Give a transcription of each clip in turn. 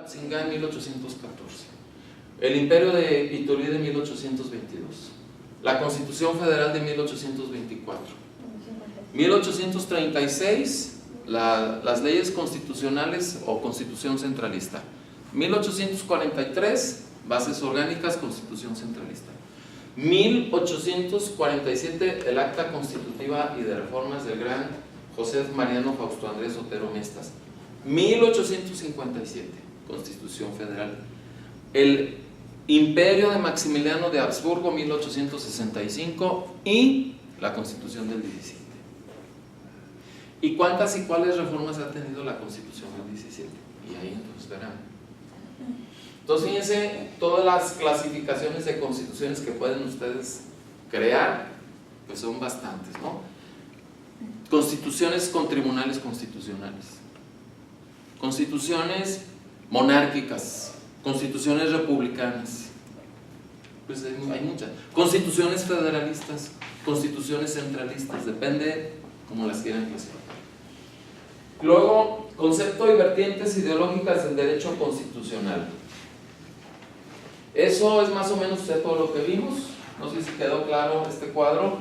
Singa en 1814, el Imperio de Iturbide en 1822, la Constitución Federal de 1824, 1836, las leyes constitucionales o Constitución Centralista, 1843, bases orgánicas, Constitución Centralista, 1847, el Acta Constitutiva y de Reformas del gran José Mariano Fausto Andrés Otero Mestas, 1857, Constitución Federal, el Imperio de Maximiliano de Habsburgo, 1865, y la Constitución del 17. ¿Y cuántas y cuáles reformas ha tenido la Constitución del 17? Y ahí entonces verán. Entonces fíjense todas las clasificaciones de constituciones que pueden ustedes crear, pues son bastantes, ¿no? Constituciones con tribunales constitucionales, constituciones monárquicas, constituciones republicanas, pues hay muchas, constituciones federalistas, constituciones centralistas, depende cómo las quieran clasificar. Luego, concepto y vertientes ideológicas del derecho constitucional. Eso es más o menos todo lo que vimos. No sé si quedó claro este cuadro,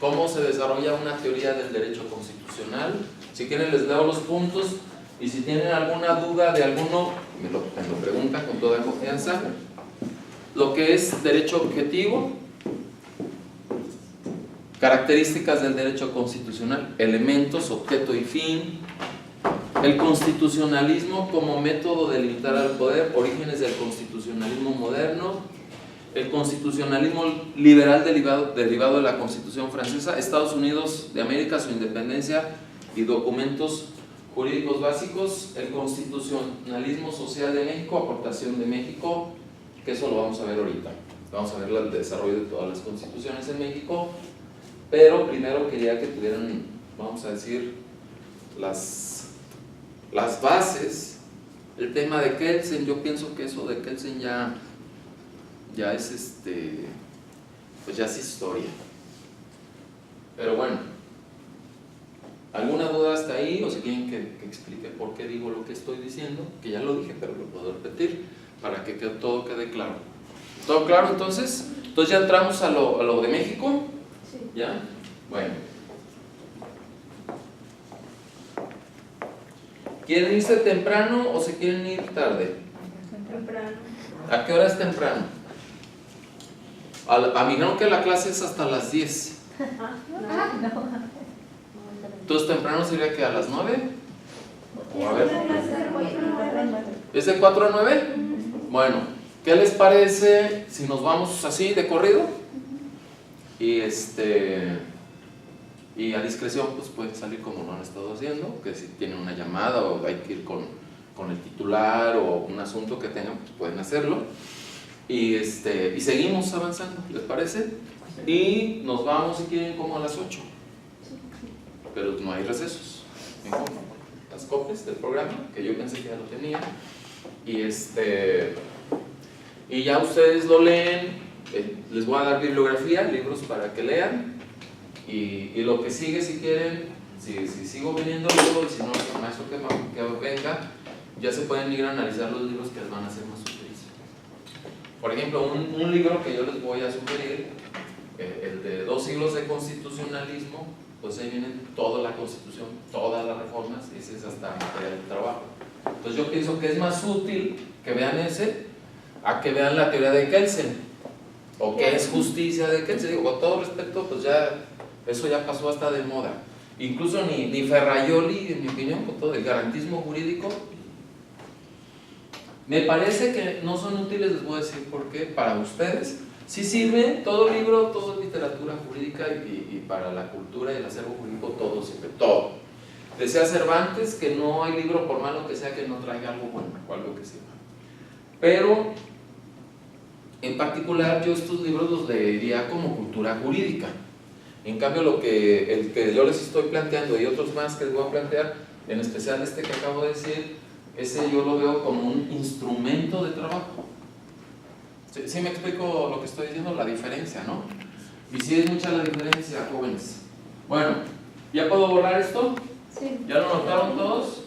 cómo se desarrolla una teoría del derecho constitucional. Si quieren les leo los puntos, y si tienen alguna duda de alguno, me lo preguntan con toda confianza. Lo que es derecho objetivo, características del derecho constitucional, elementos, objeto y fin, el constitucionalismo como método de limitar al poder, orígenes del constitucionalismo moderno, el constitucionalismo liberal derivado de la Constitución francesa, Estados Unidos de América, su independencia y documentos jurídicos básicos, el constitucionalismo social de México, aportación de México, que eso lo vamos a ver ahorita. Vamos a ver el desarrollo de todas las constituciones en México, pero primero quería que tuvieran, vamos a decir, las bases. El tema de Kelsen, yo pienso que eso de Kelsen ya es pues ya es historia. Pero bueno, ¿alguna duda hasta ahí? O si quieren que explique por qué digo lo que estoy diciendo, que ya lo dije, pero lo puedo repetir para que todo quede claro. ¿Todo claro entonces? Entonces ya entramos a lo de México. Sí. ¿Ya? Bueno. ¿Quieren irse temprano o se quieren ir tarde? Temprano. ¿A qué hora es temprano? A mí no, que la clase es hasta las 10. Entonces temprano sería que a las 9. O a ver. ¿Es de 4 a 9? Bueno, ¿qué les parece si nos vamos así de corrido? Y y a discreción pues pueden salir como lo han estado haciendo, que si tienen una llamada o hay que ir con el titular o un asunto que tengan, pues pueden hacerlo. Y seguimos avanzando, ¿les parece? Y nos vamos si quieren como a las 8. Pero no hay recesos. Las copias del programa, que yo pensé que ya lo tenía. Y ya ustedes lo leen. Les voy a dar bibliografía, libros para que lean. Y lo que sigue, si quieren, si sigo viniendo luego, y si no, el maestro que venga, ya se pueden ir a analizar los libros que les van a hacer más útiles. Por ejemplo, un libro que yo les voy a sugerir, el de 2 siglos de constitucionalismo, pues ahí viene toda la constitución, todas las reformas, y ese es hasta materia de trabajo. Entonces yo pienso que es más útil que vean ese, a que vean la teoría de Kelsen, o qué es justicia de Kelsen. Digo, con todo respeto, pues ya eso ya pasó hasta de moda. Incluso ni Ferraioli, en mi opinión, con todo el garantismo jurídico, me parece que no son útiles. Les voy a decir por qué. Para ustedes sí sirve todo libro, toda literatura jurídica, y para la cultura y el acervo jurídico todo sirve, todo. Decía Cervantes que no hay libro, por malo que sea, que no traiga algo bueno o algo que sirva. Pero en particular yo estos libros los leería como cultura jurídica. En cambio el que yo les estoy planteando y otros más que les voy a plantear, en especial este que acabo de decir, ese yo lo veo como un instrumento de trabajo. ¿Sí me explico lo que estoy diciendo? La diferencia, ¿no? Y sí es mucha la diferencia, jóvenes. Bueno, ¿ya puedo borrar esto? Sí. ¿Ya lo notaron todos?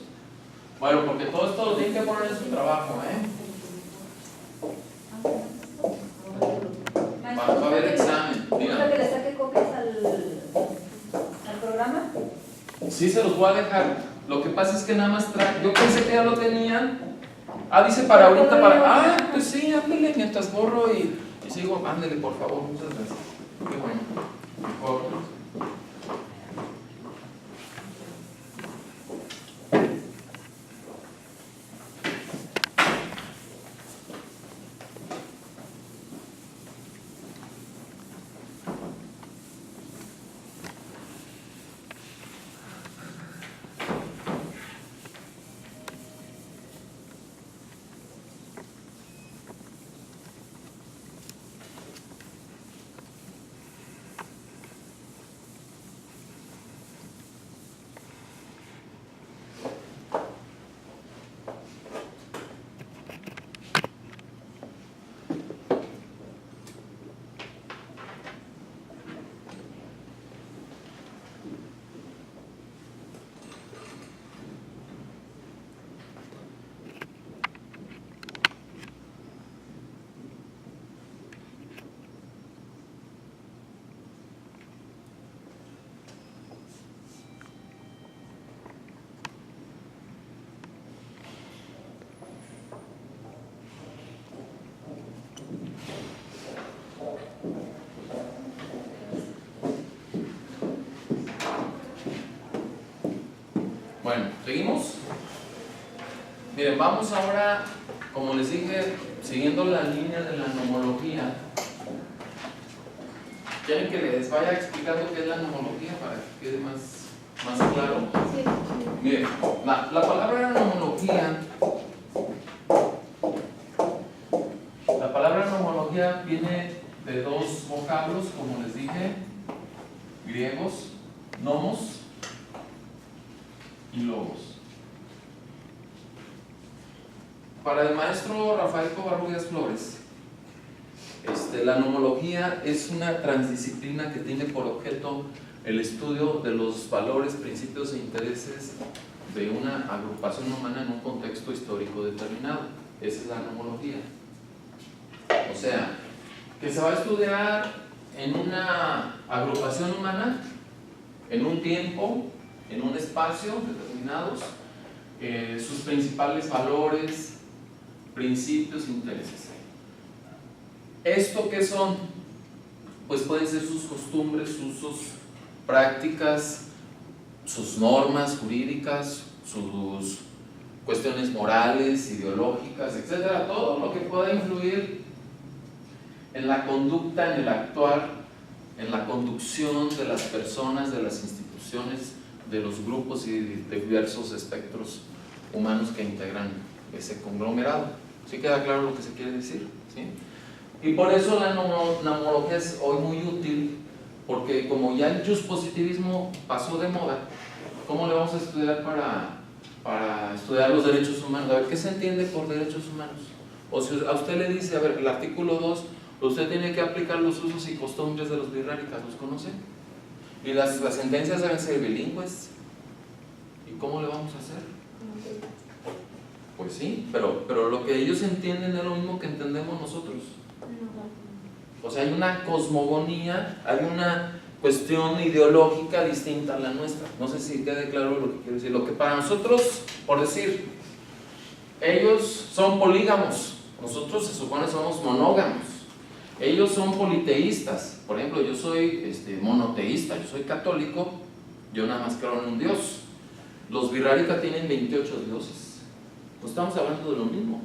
Bueno, porque todo esto lo tienen que poner en su trabajo, Va a haber examen. ¿Gusta que le saque copias al programa? Sí, se los voy a dejar. Lo que pasa es que nada más trae. Yo pensé que ya lo tenían. Dice para ahorita, para. Pues sí, ándele mientras borro y sigo. Ándele, por favor, muchas gracias. Qué bueno. Mejor. Bueno, ¿seguimos? Miren, vamos ahora, como les dije, siguiendo la línea de la nomología. ¿Quieren que les vaya explicando qué es la nomología para que quede más claro? Sí. Miren, la palabra nomología viene de dos vocablos, como les dije, griegos, nomos y logos. Para el maestro Rafael Covarrubias Flores, la nomología es una transdisciplina que tiene por objeto el estudio de los valores, principios e intereses de una agrupación humana en un contexto histórico determinado. Esa es la nomología. O sea, que se va a estudiar en una agrupación humana, en un tiempo, en un espacio determinados, sus principales valores, principios e intereses. ¿Esto qué son? Pues pueden ser sus costumbres, usos, prácticas, sus normas jurídicas, sus cuestiones morales, ideológicas, etcétera, todo lo que pueda influir en la conducta, en el actuar, en la conducción de las personas, de las instituciones, de los grupos y de diversos espectros humanos que integran ese conglomerado. ¿Sí queda claro lo que se quiere decir? ¿Sí? Y por eso la nomología es hoy muy útil, porque como ya el positivismo pasó de moda, ¿cómo le vamos a estudiar para estudiar los derechos humanos? A ver, ¿qué se entiende por derechos humanos? O si a usted le dice, a ver, el artículo 2, usted tiene que aplicar los usos y costumbres de los birráicas, ¿los conoce? Y las sentencias deben ser bilingües. ¿Y cómo le vamos a hacer? Pues sí, pero lo que ellos entienden es lo mismo que entendemos nosotros. O sea, hay una cosmogonía, hay una cuestión ideológica distinta a la nuestra. No sé si quede claro lo que quiero decir. Lo que para nosotros, por decir, ellos son polígamos, nosotros se supone somos monógamos. Ellos son politeístas. Por ejemplo, yo soy monoteísta, yo soy católico, yo nada más creo en un Dios. Los birrárica tienen 28 dioses. No estamos hablando de lo mismo.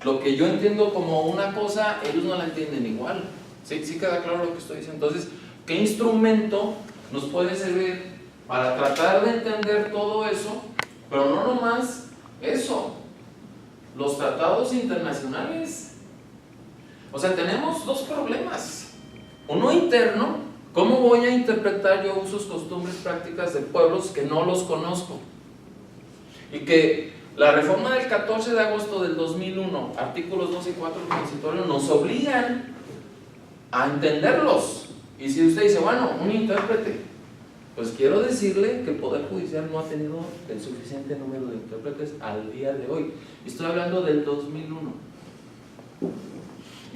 Lo que yo entiendo como una cosa, ellos no la entienden igual. ¿Sí queda claro lo que estoy diciendo? Entonces, ¿qué instrumento nos puede servir para tratar de entender todo eso? Pero no nomás eso, los tratados internacionales. O sea, tenemos dos problemas. Uno interno, ¿cómo voy a interpretar yo usos, costumbres, prácticas de pueblos que no los conozco? Y que la reforma del 14 de agosto del 2001, artículos 2 y 4 del transitorio, nos obligan a entenderlos. Y si usted dice, bueno, un intérprete, Pues quiero decirle que el Poder Judicial no ha tenido el suficiente número de intérpretes al día de hoy. Estoy hablando del 2001.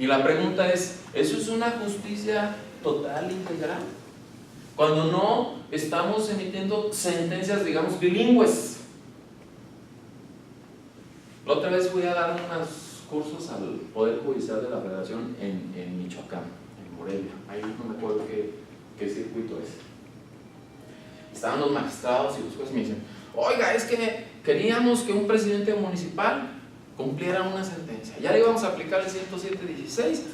Y la pregunta es, ¿eso es una justicia total, integral? Cuando no estamos emitiendo sentencias, digamos, bilingües. La otra vez fui a dar unos cursos al Poder Judicial de la Federación en Michoacán, en Morelia. Ahí no me acuerdo qué circuito es. Estaban los magistrados y los jueces y me dicen, oiga, es que queríamos que un presidente municipal cumpliera una sentencia. Ya le íbamos a aplicar el 107.16.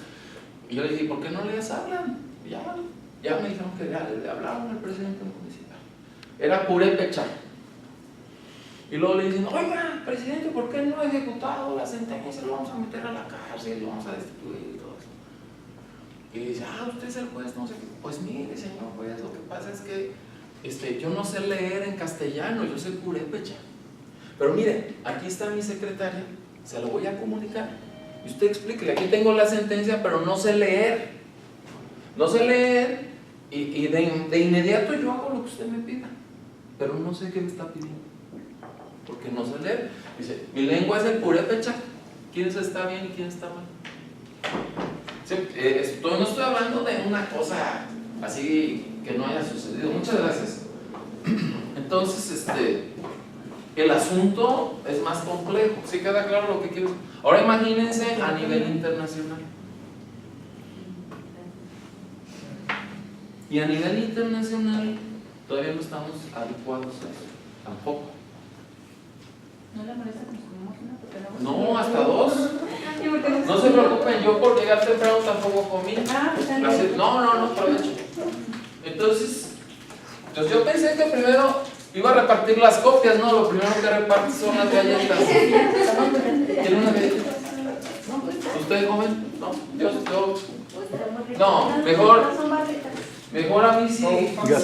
Y yo le dije, ¿por qué no les hablan? Ya me dijeron que ya le hablaron al presidente municipal. Era purépecha. Y luego le dicen, oiga, presidente, ¿por qué no ha ejecutado la sentencia? Lo vamos a meter a la cárcel, lo vamos a destituir y todo eso. Y dice, usted es el juez, no sé qué. Pues mire, señor juez, lo que pasa es que yo no sé leer en castellano, yo sé purépecha. Pero mire, aquí está mi secretaria, se lo voy a comunicar. Y usted explíquele, aquí tengo la sentencia, pero no sé leer. No sé leer y de inmediato yo hago lo que usted me pida. Pero no sé qué me está pidiendo. Porque no sé leer. Dice, mi lengua es el purépecha. ¿Quién está bien y quién está mal? No estoy hablando de una cosa así que no haya sucedido. Muchas gracias. Entonces, el asunto es más complejo. ¿Sí queda claro lo que quiero decir? Ahora imagínense a nivel internacional. Y a nivel internacional todavía no estamos adecuados a eso. Tampoco. ¿No le molesta que nos comamos una? Porque No, hasta dos. No se preocupen, yo por llegar temprano tampoco comí. No, provecho. Entonces, pues yo pensé que primero iba a repartir las copias, ¿no? Lo primero que reparte son las galletas. ¿Quieren una galleta? ¿Usted joven? No, yo. No, mejor a mí si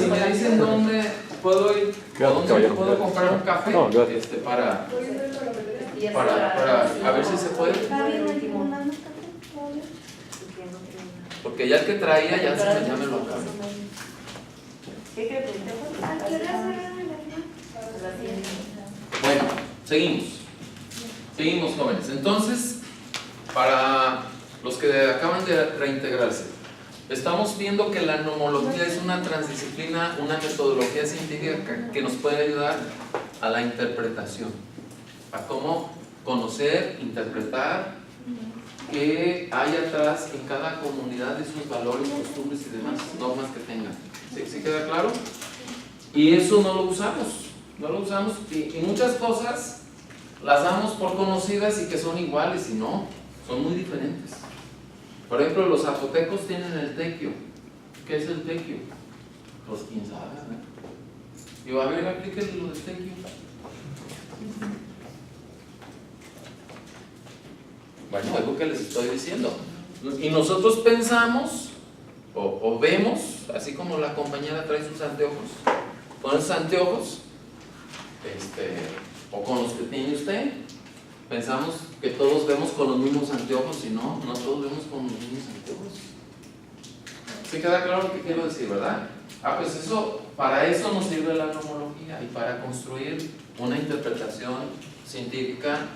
me dicen dónde puedo ir, o dónde puedo comprar un café, para a ver si se puede. Porque ya el que traía ya me lo acabé. Bueno, seguimos jóvenes. Entonces, para los que acaban de reintegrarse, estamos viendo que la nomología es una transdisciplina, una metodología científica que nos puede ayudar a la interpretación, a cómo conocer, interpretar qué hay atrás en cada comunidad de sus valores, costumbres y demás normas que tengan. ¿Sí queda claro? Y eso no lo usamos, y muchas cosas las damos por conocidas y que son iguales, y no, son muy diferentes. Por ejemplo, los zapotecos tienen el tequio. ¿Qué es el tequio? Pues quién sabe, ¿verdad? Digo, a ver, aplíquenle lo del tequio. Bueno, es lo que les estoy diciendo. Y nosotros pensamos o vemos, así como la compañera trae sus anteojos, con esos anteojos, o con los que tiene usted, pensamos que todos vemos con los mismos anteojos y no todos vemos con los mismos anteojos. ¿Sí queda claro lo que quiero decir, verdad? Pues para eso nos sirve la nomología y para construir una interpretación científica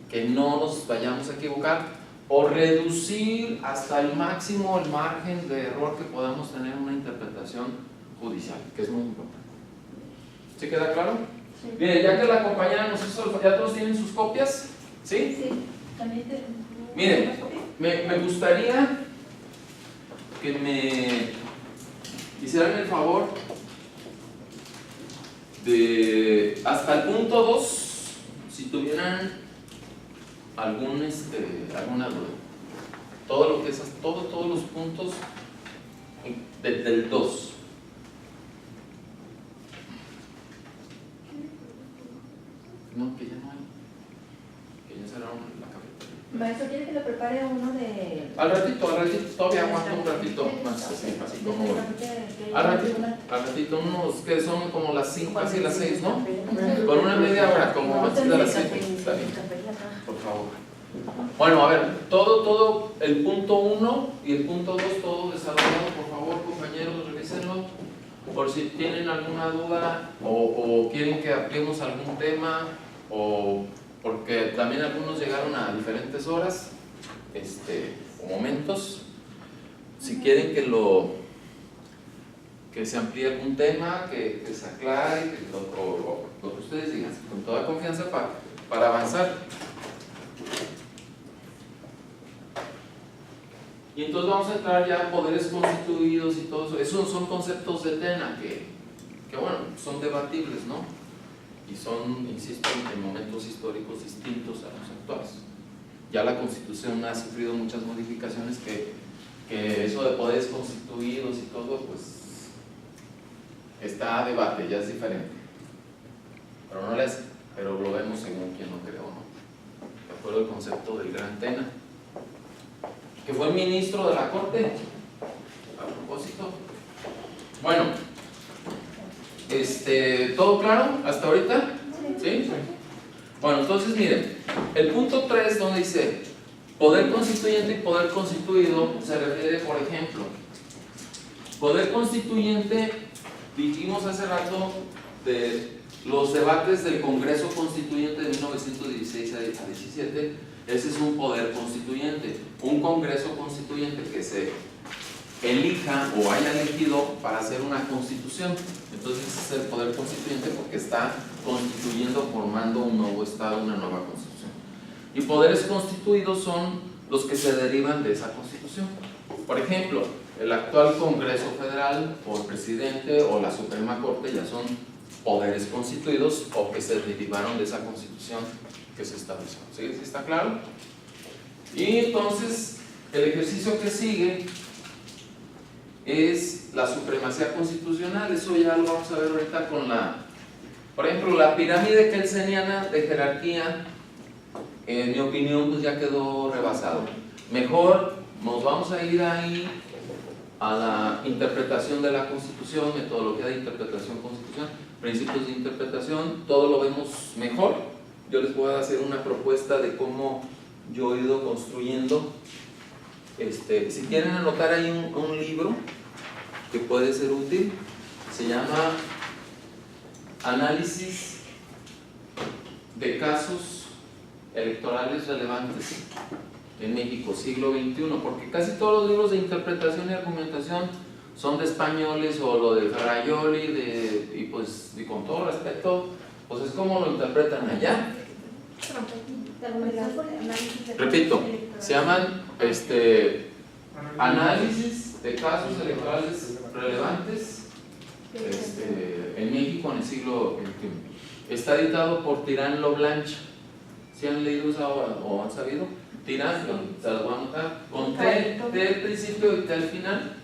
que no nos vayamos a equivocar o reducir hasta el máximo el margen de error que podamos tener en una interpretación judicial, que es muy importante. ¿Sí queda claro? Sí. Bien, ya que la compañera nos hizo, ¿ya todos tienen sus copias? ¿Sí? Sí. ¿También miren, me gustaría que me hicieran el favor de hasta el punto 2, si tuvieran alguna duda. Todo lo que es, todos los puntos del 2. No, que ya no hay. Que ya cerraron la cafetería. Maestro, ¿quiere que le prepare uno de...? Al ratito, todavía aguanto un ratito más, así como voy. Al ratito, unos que son como las 5, casi las 6, ¿no? Con una media hora, como antes de las 7. Está bien, por favor. Bueno, a ver, todo el punto 1 y el punto 2, todo desarrollado, por favor, compañeros, revísenlo. por si tienen alguna duda o quieren que ampliemos algún tema, o porque también algunos llegaron a diferentes horas o momentos. Si quieren que se amplíe algún tema, que se aclare, o lo que ustedes digan, con toda confianza para avanzar. Y entonces vamos a entrar ya a poderes constituidos y todo eso. Esos son conceptos de Tena que bueno, son debatibles, ¿no? Y son, insisto, en momentos históricos distintos a los actuales. Ya la Constitución ha sufrido muchas modificaciones que eso de poderes constituidos y todo, pues está a debate, ya es diferente. Pero lo vemos según quien lo creó, ¿no? De acuerdo al concepto del gran Tena, que fue ministro de la Corte, a propósito. Bueno, ¿todo claro hasta ahorita? ¿Sí? Bueno, entonces miren, el punto 3 donde dice poder constituyente y poder constituido, se refiere, por ejemplo, poder constituyente, dijimos hace rato de los debates del Congreso Constituyente de 1916 a 17, ese es un poder constituyente, un Congreso Constituyente que se elija o haya elegido para hacer una constitución. Entonces ese es el poder constituyente porque está constituyendo, formando un nuevo Estado, una nueva Constitución. Y poderes constituidos son los que se derivan de esa Constitución. Por ejemplo, el actual Congreso Federal o el presidente o la Suprema Corte ya son poderes constituidos o que se derivaron de esa Constitución que se estableció. ¿Sí? ¿Sí está claro? Y entonces el ejercicio que sigue es la supremacía constitucional. Eso ya lo vamos a ver ahorita con por ejemplo, la pirámide kelseniana de jerarquía, en mi opinión, pues ya quedó rebasado. Mejor nos vamos a ir ahí a la interpretación de la Constitución, metodología de interpretación constitucional, principios de interpretación, todo lo vemos mejor. Yo les voy a hacer una propuesta de cómo yo he ido construyendo. Si quieren anotar ahí un libro que puede ser útil, se llama Análisis de casos electorales relevantes en México, siglo XXI, porque casi todos los libros de interpretación y argumentación son de españoles o lo de Ferraioli, y pues y con todo respeto, pues es como lo interpretan allá. Repito, se llaman análisis de casos electorales relevantes en México en el siglo XXI. Está editado por Tirán Loblanche. ¿Sí han leído esa obra o han sabido? Tirán, se las voy a anotar. Con T al principio y T al final.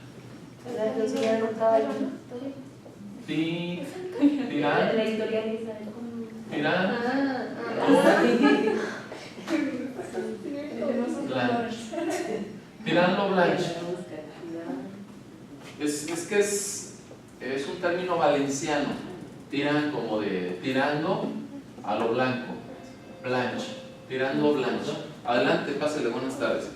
Tirán. Tirán Loblanche. Es que es un término valenciano. Tiran como de tirando a lo blanco. Blanche. Tirando blanche. Adelante, pásale, buenas tardes.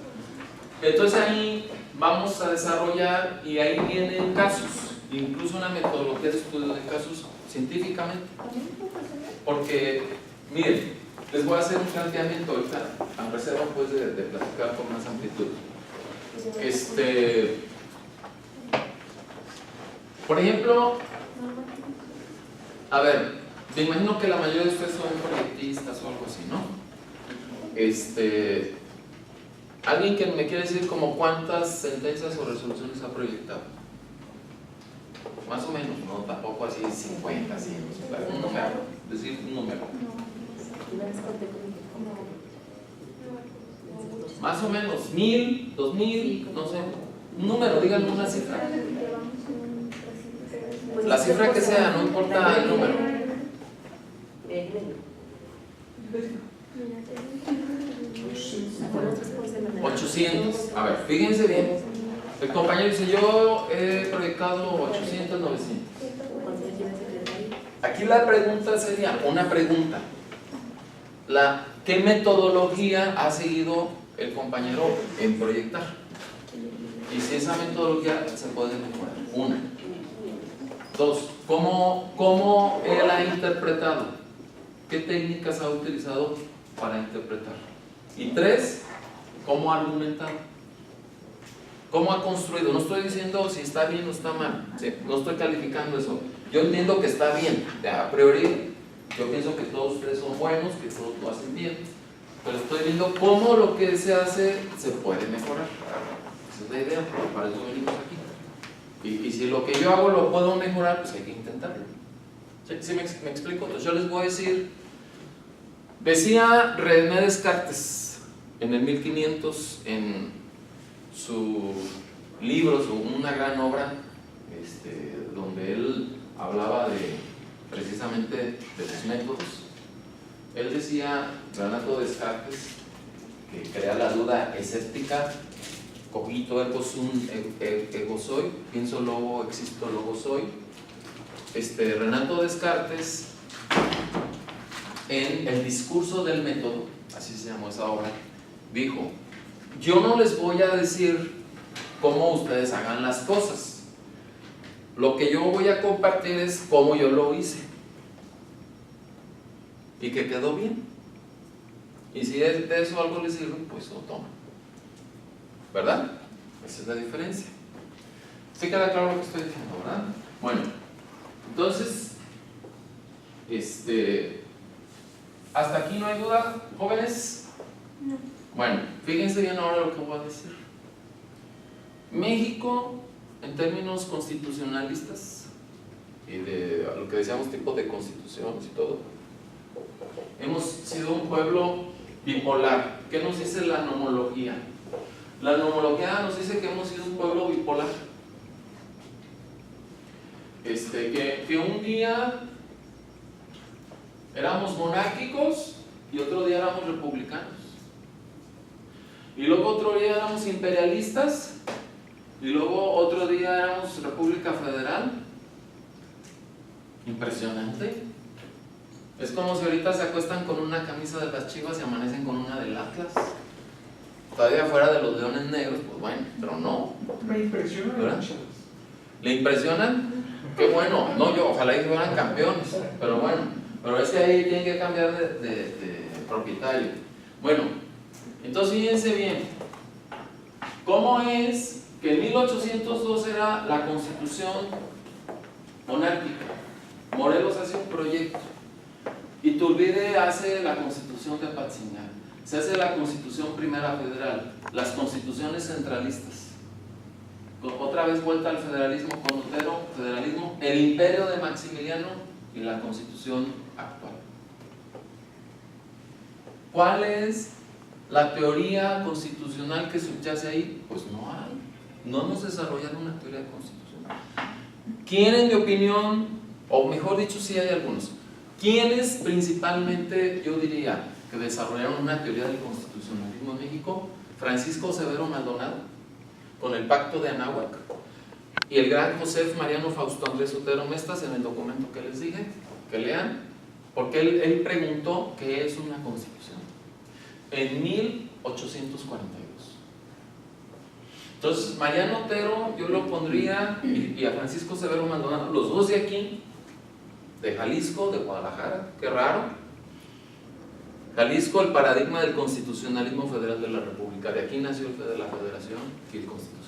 Entonces ahí vamos a desarrollar y ahí vienen casos, incluso una metodología de estudio de casos científicamente. Porque, miren, les voy a hacer un planteamiento ahorita, a reserva pues de platicar con más amplitud. Por ejemplo, a ver, me imagino que la mayoría de ustedes son proyectistas o algo así, ¿no? ¿Alguien que me quiere decir como cuántas sentencias o resoluciones ha proyectado? Más o menos, no, tampoco así 50, 100, un número, decir un número. Más o menos, 1000, 2000, no sé, un número, díganme una cifra. La cifra que sea, no importa el número. 800. A ver, fíjense bien. El compañero dice, yo he proyectado 800, 900. Aquí la pregunta sería, una pregunta. ¿Qué metodología ha seguido el compañero en proyectar? Y si esa metodología se puede mejorar. Una. 2, ¿cómo él ha interpretado? ¿Qué técnicas ha utilizado para interpretar? Y 3, ¿cómo ha argumentado? ¿Cómo ha construido? No estoy diciendo si está bien o está mal, ¿sí? No estoy calificando eso. Yo entiendo que está bien, a priori yo pienso que todos ustedes son buenos, que todos lo hacen bien, pero estoy viendo cómo lo que se hace se puede mejorar. Esa es la idea, para eso venimos aquí. Y si lo que yo hago lo puedo mejorar, pues hay que intentarlo. ¿Sí me explico? Entonces yo les voy a decir, decía René Descartes en el 1500 en su libro, una gran obra, donde él hablaba precisamente de los métodos. Él decía, Renato Descartes, que crea la duda escéptica, cogito ergo sum ego soy, pienso luego existo luego soy. Renato Descartes, en el discurso del método, así se llamó esa obra, dijo: yo no les voy a decir cómo ustedes hagan las cosas, lo que yo voy a compartir es cómo yo lo hice y que quedó bien, y si de eso algo les sirve, pues lo toman, ¿verdad? Esa es la diferencia. ¿Sí queda claro lo que estoy diciendo, verdad? Bueno, entonces ¿hasta aquí no hay duda, jóvenes? No. Bueno, fíjense bien ahora lo que voy a decir. México, en términos constitucionalistas y de lo que decíamos tipo de constituciones y todo, hemos sido un pueblo bipolar. ¿Qué nos dice la nomología? La nomología nos dice que hemos sido un pueblo bipolar. Que un día éramos monárquicos y otro día éramos republicanos. Y luego otro día éramos imperialistas y luego otro día éramos República Federal. Impresionante. Es como si ahorita se acuestan con una camisa de las Chivas y amanecen con una del Atlas. Todavía fuera de los Leones Negros, pues bueno, pero no. Me impresiona, ¿verdad? ¿Le impresionan? Qué bueno. No, yo ojalá y fueran campeones, pero bueno, pero es que ahí tienen que cambiar de propietario. Bueno, entonces fíjense bien, ¿cómo es que en 1802 era la constitución monárquica? Morelos hace un proyecto, Iturbide hace la constitución de Apatzingán, se hace la constitución primera federal, las constituciones centralistas. Otra vez vuelta al federalismo con Lutero, federalismo, el imperio de Maximiliano y la constitución actual. ¿Cuál es la teoría constitucional que subyace ahí? Pues no hay. No hemos desarrollado una teoría constitucional. ¿Quién, en mi opinión, o mejor dicho, sí hay algunos, quiénes principalmente yo diría que desarrollaron una teoría del constitucionalismo en México? Francisco Severo Maldonado, con el Pacto de Anáhuac, y el gran José Mariano Fausto Andrés Otero Mestas, en el documento que les dije, que lean, porque él preguntó qué es una constitución en 1842. Entonces Mariano Otero yo lo pondría, y a Francisco Severo Maldonado, los dos de aquí, de Jalisco, de Guadalajara, qué raro. Jalisco, el paradigma del constitucionalismo federal de la República. De aquí nació la federación y el constitucionalismo.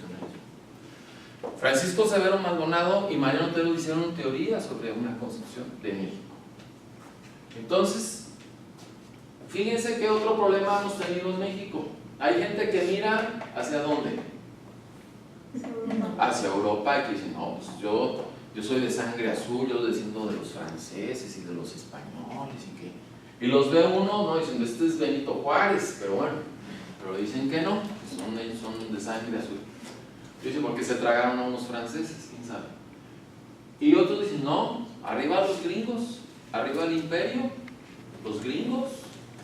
Francisco Severo Maldonado y Mariano Otero hicieron teoría sobre una constitución de México. Entonces, fíjense qué otro problema hemos tenido en México. Hay gente que mira hacia dónde, hacia Europa, y que dice: no, pues yo soy de sangre azul, yo desciendo de los franceses y de los españoles, y los ve uno, no, dicen: este es Benito Juárez, pero bueno, pero dicen que no, que ellos son de sangre azul. Dicen: porque se tragaron a unos franceses, quién sabe. Y otros dicen: no, arriba los gringos, arriba el imperio, los gringos,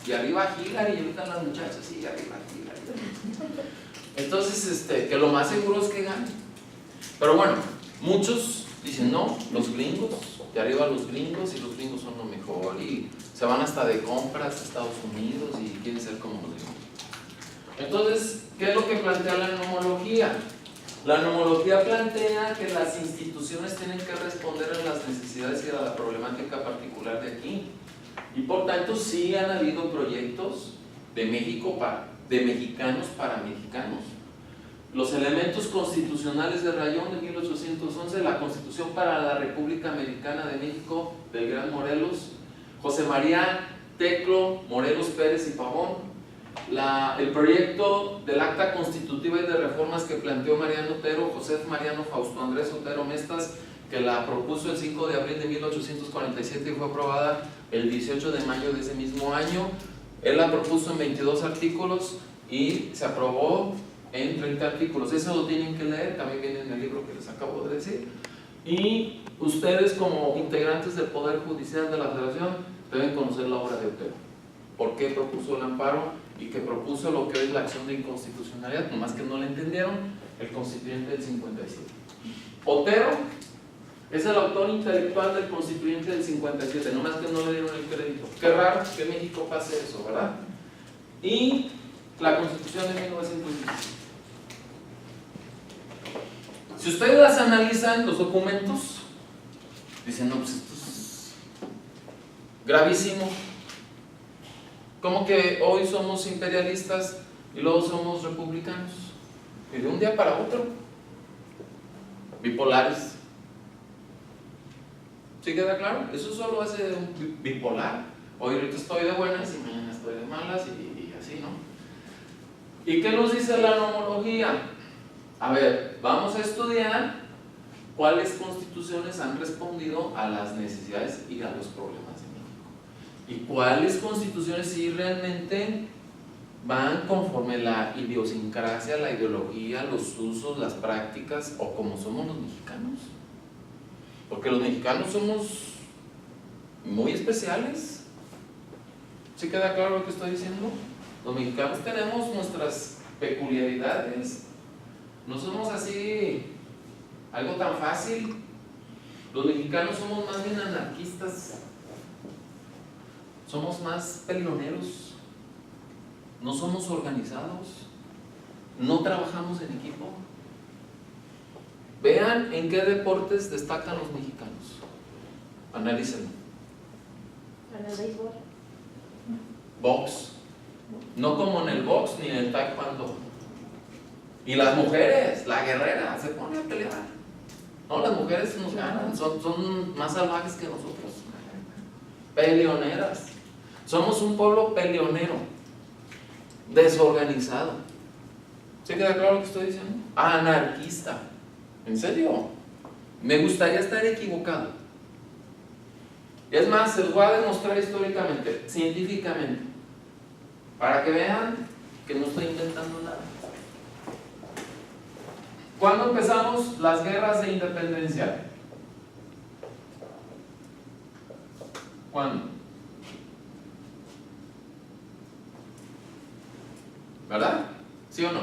y arriba Hillary, y ahorita las muchachas, sí, arriba Hillary. Entonces, que lo más seguro es que gane. Pero bueno, muchos dicen: no, los gringos, y arriba los gringos, y los gringos son lo mejor, y se van hasta de compras a Estados Unidos y quieren ser como los gringos. Entonces, ¿qué es lo que plantea la nomología? La nomología plantea que las instituciones tienen que responder a las necesidades y a la problemática particular de aquí. Y por tanto sí han habido proyectos de mexicanos para mexicanos. Los elementos constitucionales de Rayón de 1811, la Constitución para la República Americana de México del Gran Morelos, José María Teclo, Morelos Pérez y Pavón, el proyecto del acta constitutiva y de reformas que planteó Mariano Otero, José Mariano Fausto Andrés Otero Mestas, que la propuso el 5 de abril de 1847 y fue aprobada el 18 de mayo de ese mismo año. Él la propuso en 22 artículos y se aprobó en 30 artículos. Eso lo tienen que leer, también viene en el libro que les acabo de decir. Y ustedes, como integrantes del Poder Judicial de la Federación, deben conocer la obra de Otero. ¿Por qué propuso el amparo y que propuso lo que es la acción de inconstitucionalidad? Nomás que no le entendieron, el constituyente del 57. Otero es el autor intelectual del constituyente del 57, nomás que no le dieron el crédito. Qué raro que en México pase eso, ¿verdad? Y la Constitución de 1915. Si ustedes las analizan, los documentos, dicen, no, pues esto es gravísimo. ¿Cómo que hoy somos imperialistas y luego somos republicanos? Y de un día para otro, bipolares. ¿Sí queda claro? Eso solo hace un bipolar. Hoy ahorita estoy de buenas y mañana estoy de malas y así, ¿no? ¿Y qué nos dice la nomología? A ver, vamos a estudiar cuáles constituciones han respondido a las necesidades y a los problemas de México. Y cuáles constituciones sí realmente van conforme la idiosincrasia, la ideología, los usos, las prácticas, o como somos los mexicanos. Porque los mexicanos somos muy especiales. ¿Sí queda claro lo que estoy diciendo? Los mexicanos tenemos nuestras peculiaridades. No somos así, algo tan fácil. Los mexicanos somos más bien anarquistas. Somos más peleoneros. No somos organizados. No trabajamos en equipo. Vean en qué deportes destacan los mexicanos. Analícenlo. En el béisbol. Box. No como en el box ni en el taekwondo. Y las mujeres, la guerrera, se pone a pelear. No, las mujeres nos ganan, son más salvajes que nosotros. Peleoneras. Somos un pueblo peleonero, desorganizado. ¿Sí queda claro lo que estoy diciendo? Anarquista. ¿En serio? Me gustaría estar equivocado. Es más, se los voy a demostrar históricamente, científicamente, para que vean que no estoy inventando nada. ¿Cuándo empezamos las guerras de independencia? ¿Cuándo? ¿Verdad? ¿Sí o no?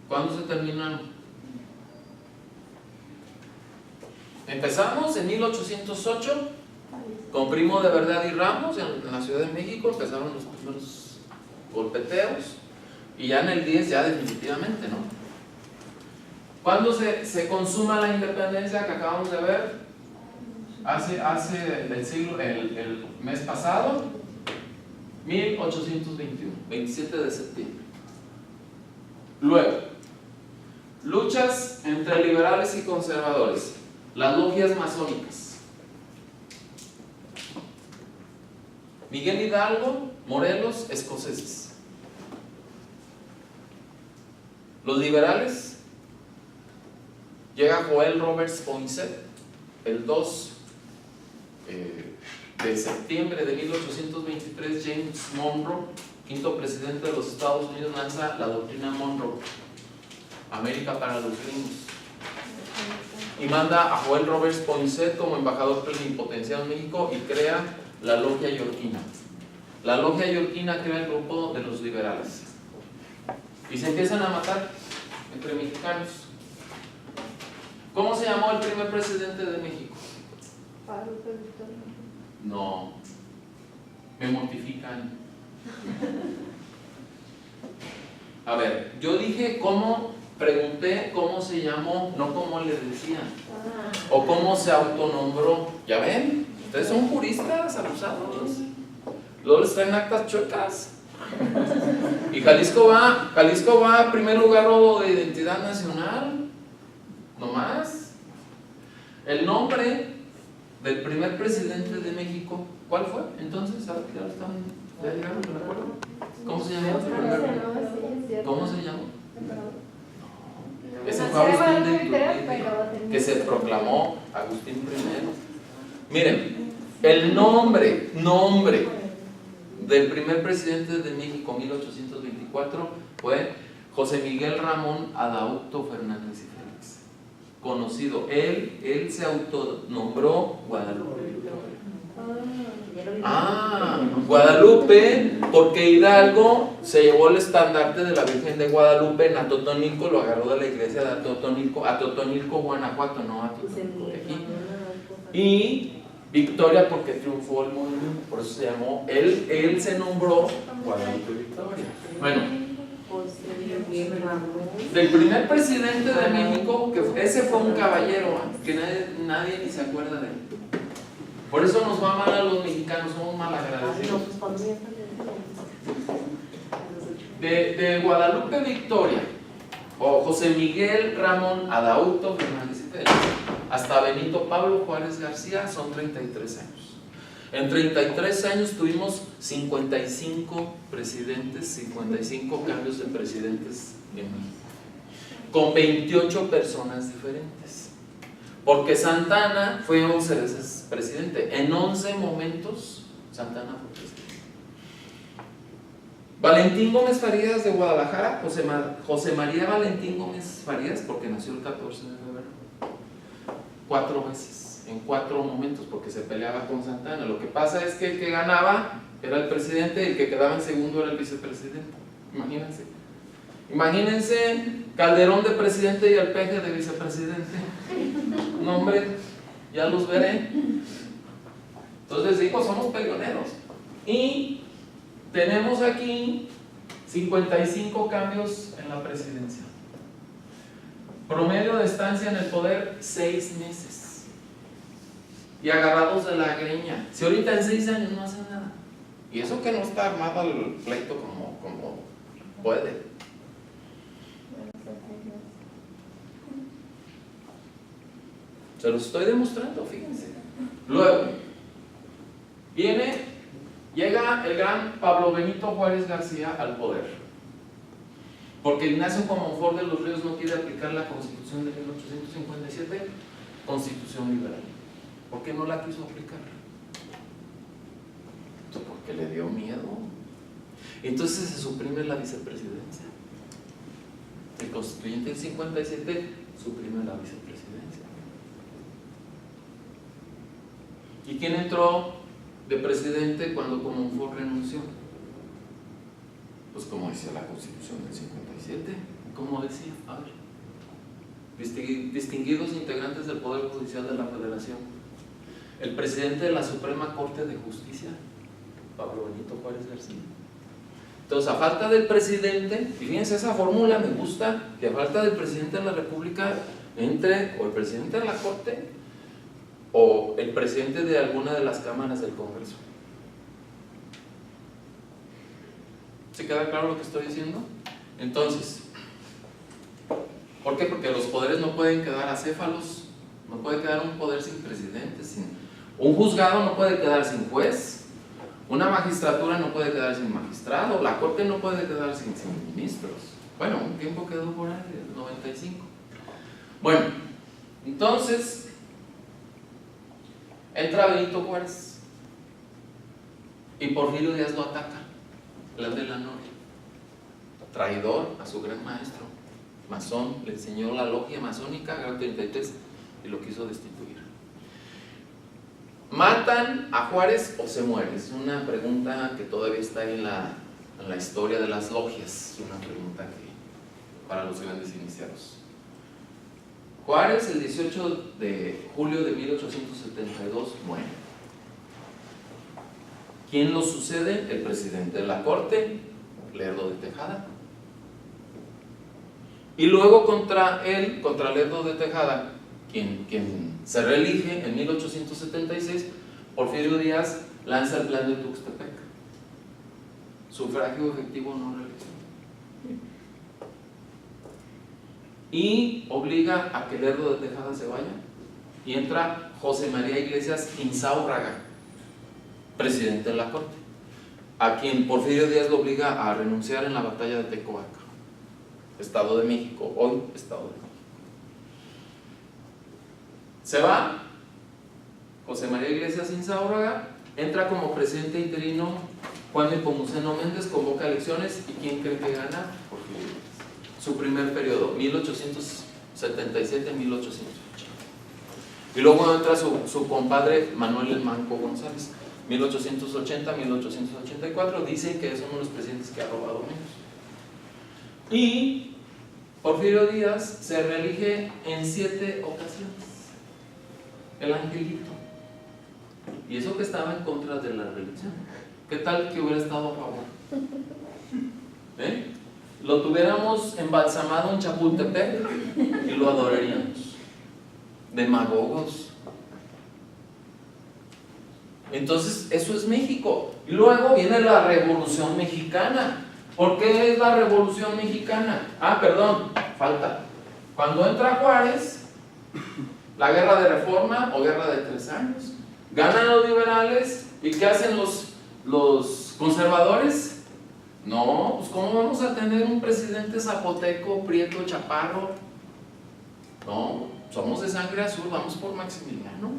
¿Cuándo se terminaron? Empezamos en 1808 con Primo de Verdad y Ramos en la Ciudad de México. Empezaron los primeros golpeteos y ya en el 10 ya definitivamente, ¿no? ¿Cuándo se consuma la independencia que acabamos de ver? Hace del siglo, el mes pasado, 1821, 27 de septiembre. Luego, luchas entre liberales y conservadores. Las logias masónicas. Miguel Hidalgo, Morelos, escoceses. Los liberales, llega Joel Roberts Poinsett el 2 de septiembre de 1823. James Monroe, quinto presidente de los Estados Unidos, lanza la doctrina Monroe, América para los gringos, y manda a Joel Roberts Poinsett como embajador plenipotenciario en México y crea la Logia Yorquina. La Logia Yorquina crea el grupo de los liberales y se empiezan a matar entre mexicanos. ¿Cómo se llamó el primer presidente de México? No, me mortifican. A ver, yo dije cómo pregunté cómo se llamó, no cómo le decían, o cómo se autonombró. ¿Ya ven? Ustedes son juristas abusados. Luego les traen actas chuecas. Y Jalisco va a primer lugar de identidad nacional. No más. El nombre del primer presidente de México, ¿cuál fue? Entonces, ¿ya llegaron al acuerdo? ¿Cómo se llamó? ¿Cómo se llamó? Ese fue Agustín de Iturbide, que se proclamó Agustín I. Miren, el nombre del primer presidente de México, 1824, fue José Miguel Ramón Adauto Fernández y Félix. Conocido, él se autonombró Guadalupe Victoria. Guadalupe, porque Hidalgo se llevó el estandarte de la Virgen de Guadalupe en Atotonilco, lo agarró de la iglesia de Atotonilco, Guanajuato, no Atotonilco de aquí. Y Victoria porque triunfó el movimiento, por eso se llamó, él se nombró Guadalupe Victoria. Bueno, del primer presidente de México, que ese fue un caballero, que nadie ni se acuerda de él. Por eso nos va mal a los mexicanos, somos mal agradecidos. De Guadalupe Victoria, o José Miguel Ramón Adauto Fernández y Félix, hasta Benito Pablo Juárez García son 33 años. En 33 años tuvimos 55 presidentes, 55 cambios de presidentes en México, con 28 personas diferentes. Porque Santana fue 11 veces presidente. En 11 momentos Santana fue presidente. Valentín Gómez Farías de Guadalajara, José María Valentín Gómez Farías, porque nació el 14 de febrero, 4 veces, en 4 momentos, porque se peleaba con Santana. Lo que pasa es que el que ganaba era el presidente y el que quedaba en segundo era el vicepresidente. Imagínense Calderón de presidente y el Peje de vicepresidente. No, hombre, ya los veré. Entonces dijo, somos peleoneros. Y tenemos aquí 55 cambios en la presidencia. Promedio de estancia en el poder, 6 meses. Y agarrados de la greña. Si ahorita en 6 años no hacen nada. Y eso que no está armado el pleito como puede. Se los estoy demostrando, fíjense. Luego, llega el gran Pablo Benito Juárez García al poder. Porque Ignacio Comonfort de los Ríos no quiere aplicar la Constitución de 1857, Constitución liberal. ¿Por qué no la quiso aplicar? Porque le dio miedo. Entonces se suprime la vicepresidencia. El constituyente del 57 suprime la vicepresidencia. ¿Y quién entró de presidente cuando Comonfort renunció? Pues como decía la Constitución del 57, como decía, a ver, distinguidos integrantes del Poder Judicial de la Federación, el presidente de la Suprema Corte de Justicia, Pablo Benito Juárez García. Entonces, a falta del presidente, y fíjense esa fórmula, me gusta, que a falta del presidente de la República entre o el presidente de la Corte o el presidente de alguna de las cámaras del Congreso. ¿Se queda claro lo que estoy diciendo? Entonces, ¿por qué? Porque los poderes no pueden quedar acéfalos, no puede quedar un poder sin presidente, un juzgado no puede quedar sin juez, una magistratura no puede quedar sin magistrado, la corte no puede quedar sin ministros. Bueno, un tiempo quedó por ahí, el 95. Bueno, entonces entra Benito Juárez y Porfirio Díaz lo ataca, el de la Noria, traidor a su gran maestro, masón, le enseñó la logia masónica, grado 33, y lo quiso destituir. ¿Matan a Juárez o se muere? Es una pregunta que todavía está en la historia de las logias, una pregunta que para los grandes iniciados. Juárez, el 18 de julio de 1872, muere. ¿Quién lo sucede? El presidente de la Corte, Lerdo de Tejada. Y luego contra él, contra Lerdo de Tejada, quien se reelige en 1876, Porfirio Díaz lanza el plan de Tuxtepec. Sufragio efectivo no reelección. Y obliga a que Lerdo de Tejada se vaya. Y entra José María Iglesias Inzáurraga, presidente de la Corte, a quien Porfirio Díaz lo obliga a renunciar en la batalla de Tecoaca, Estado de México, hoy Estado de México. Se va José María Iglesias Inzáurraga, entra como presidente interino Juan Nepomuceno Méndez, convoca elecciones y ¿quién cree que gana? Porfirio Díaz. Su primer periodo, 1877-1880. Y luego entra su compadre Manuel el Manco González, 1880-1884, dicen que es uno de los presidentes que ha robado menos. Y Porfirio Díaz se reelige en 7 ocasiones, el angelito. Y eso que estaba en contra de la reelección. ¿Qué tal que hubiera estado a favor? Lo tuviéramos embalsamado en Chapultepec y lo adoraríamos. Demagogos. Entonces, eso es México. Y luego viene la Revolución Mexicana. ¿Por qué es la Revolución Mexicana? Perdón, falta. Cuando entra Juárez, la guerra de reforma o guerra de 3 años, ganan los liberales. ¿Y qué hacen los conservadores? No, pues ¿cómo vamos a tener un presidente zapoteco, prieto, chaparro? No, somos de sangre azul, vamos por Maximiliano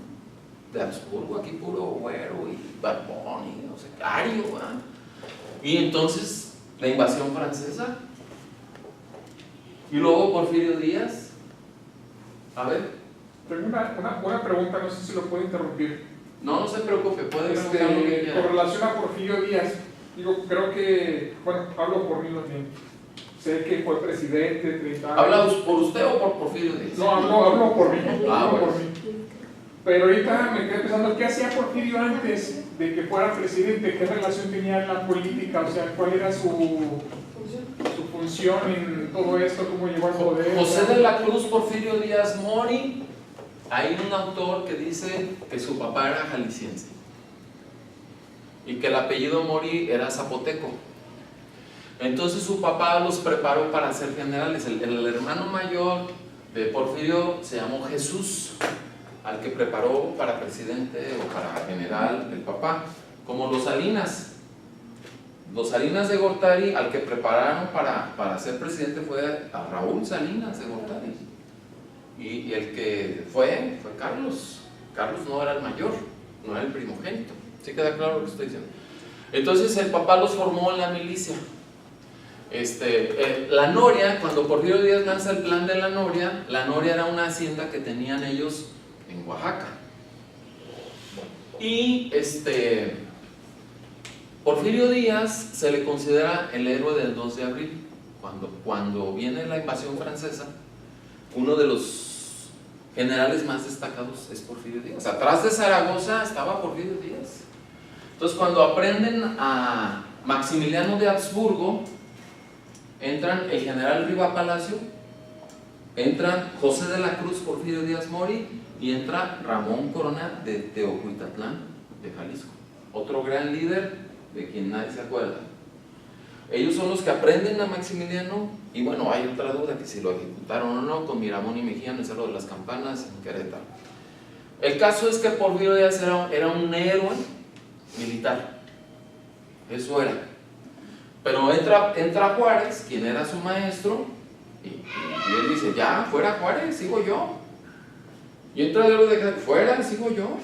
de Habsburgo, aquí puro güero y barbón y no sé, ario, ¿verdad? Y entonces la invasión francesa y luego Porfirio Díaz. A ver, tengo una pregunta, no sé si lo puedo interrumpir. no se preocupe, puede preguntar lo que quiera. Con relación a Porfirio Díaz, digo, creo que, bueno, hablo por mí también. Sé que fue presidente 30 años. ¿Habla por usted o por Porfirio Díaz? No, hablo por mí. Hablo bueno. por mí. Pero ahorita me quedé pensando, ¿qué hacía Porfirio antes de que fuera presidente? ¿Qué relación tenía en la política? O sea, ¿cuál era su función en todo esto? ¿Cómo llegó al poder? José de la Cruz Porfirio Díaz Mori. Hay un autor que dice que su papá era jalisciense y que el apellido Mori era zapoteco. Entonces su papá los preparó para ser generales. El hermano mayor de Porfirio se llamó Jesús, al que preparó para presidente o para general el papá, como los Salinas. Los Salinas de Gortari, al que prepararon para ser presidente fue a Raúl Salinas de Gortari. Y el que fue Carlos. Carlos no era el mayor, no era el primogénito. ¿Sí queda claro lo que estoy diciendo? Entonces el papá los formó en la milicia. La Noria, cuando Porfirio Díaz lanza el plan de la Noria era una hacienda que tenían ellos en Oaxaca. Y Porfirio Díaz se le considera el héroe del 2 de abril. Cuando viene la invasión francesa, uno de los generales más destacados es Porfirio Díaz. Atrás de Zaragoza estaba Porfirio Díaz. Entonces, cuando aprenden a Maximiliano de Habsburgo, entran el general Riva Palacio, entran José de la Cruz Porfirio Díaz Mori y entra Ramón Corona de Teocuitatlán de Jalisco, otro gran líder de quien nadie se acuerda. Ellos son los que aprenden a Maximiliano. Y bueno, hay otra duda, que si lo ejecutaron o no, con Miramón y Mejía en el Cerro de las Campanas, en Querétaro. El caso es que Porfirio Díaz era un héroe militar, eso era. Pero entra Juárez, quien era su maestro, y él dice, ya, fuera Juárez, sigo yo. Y entra de lo de fuera, sigo yo.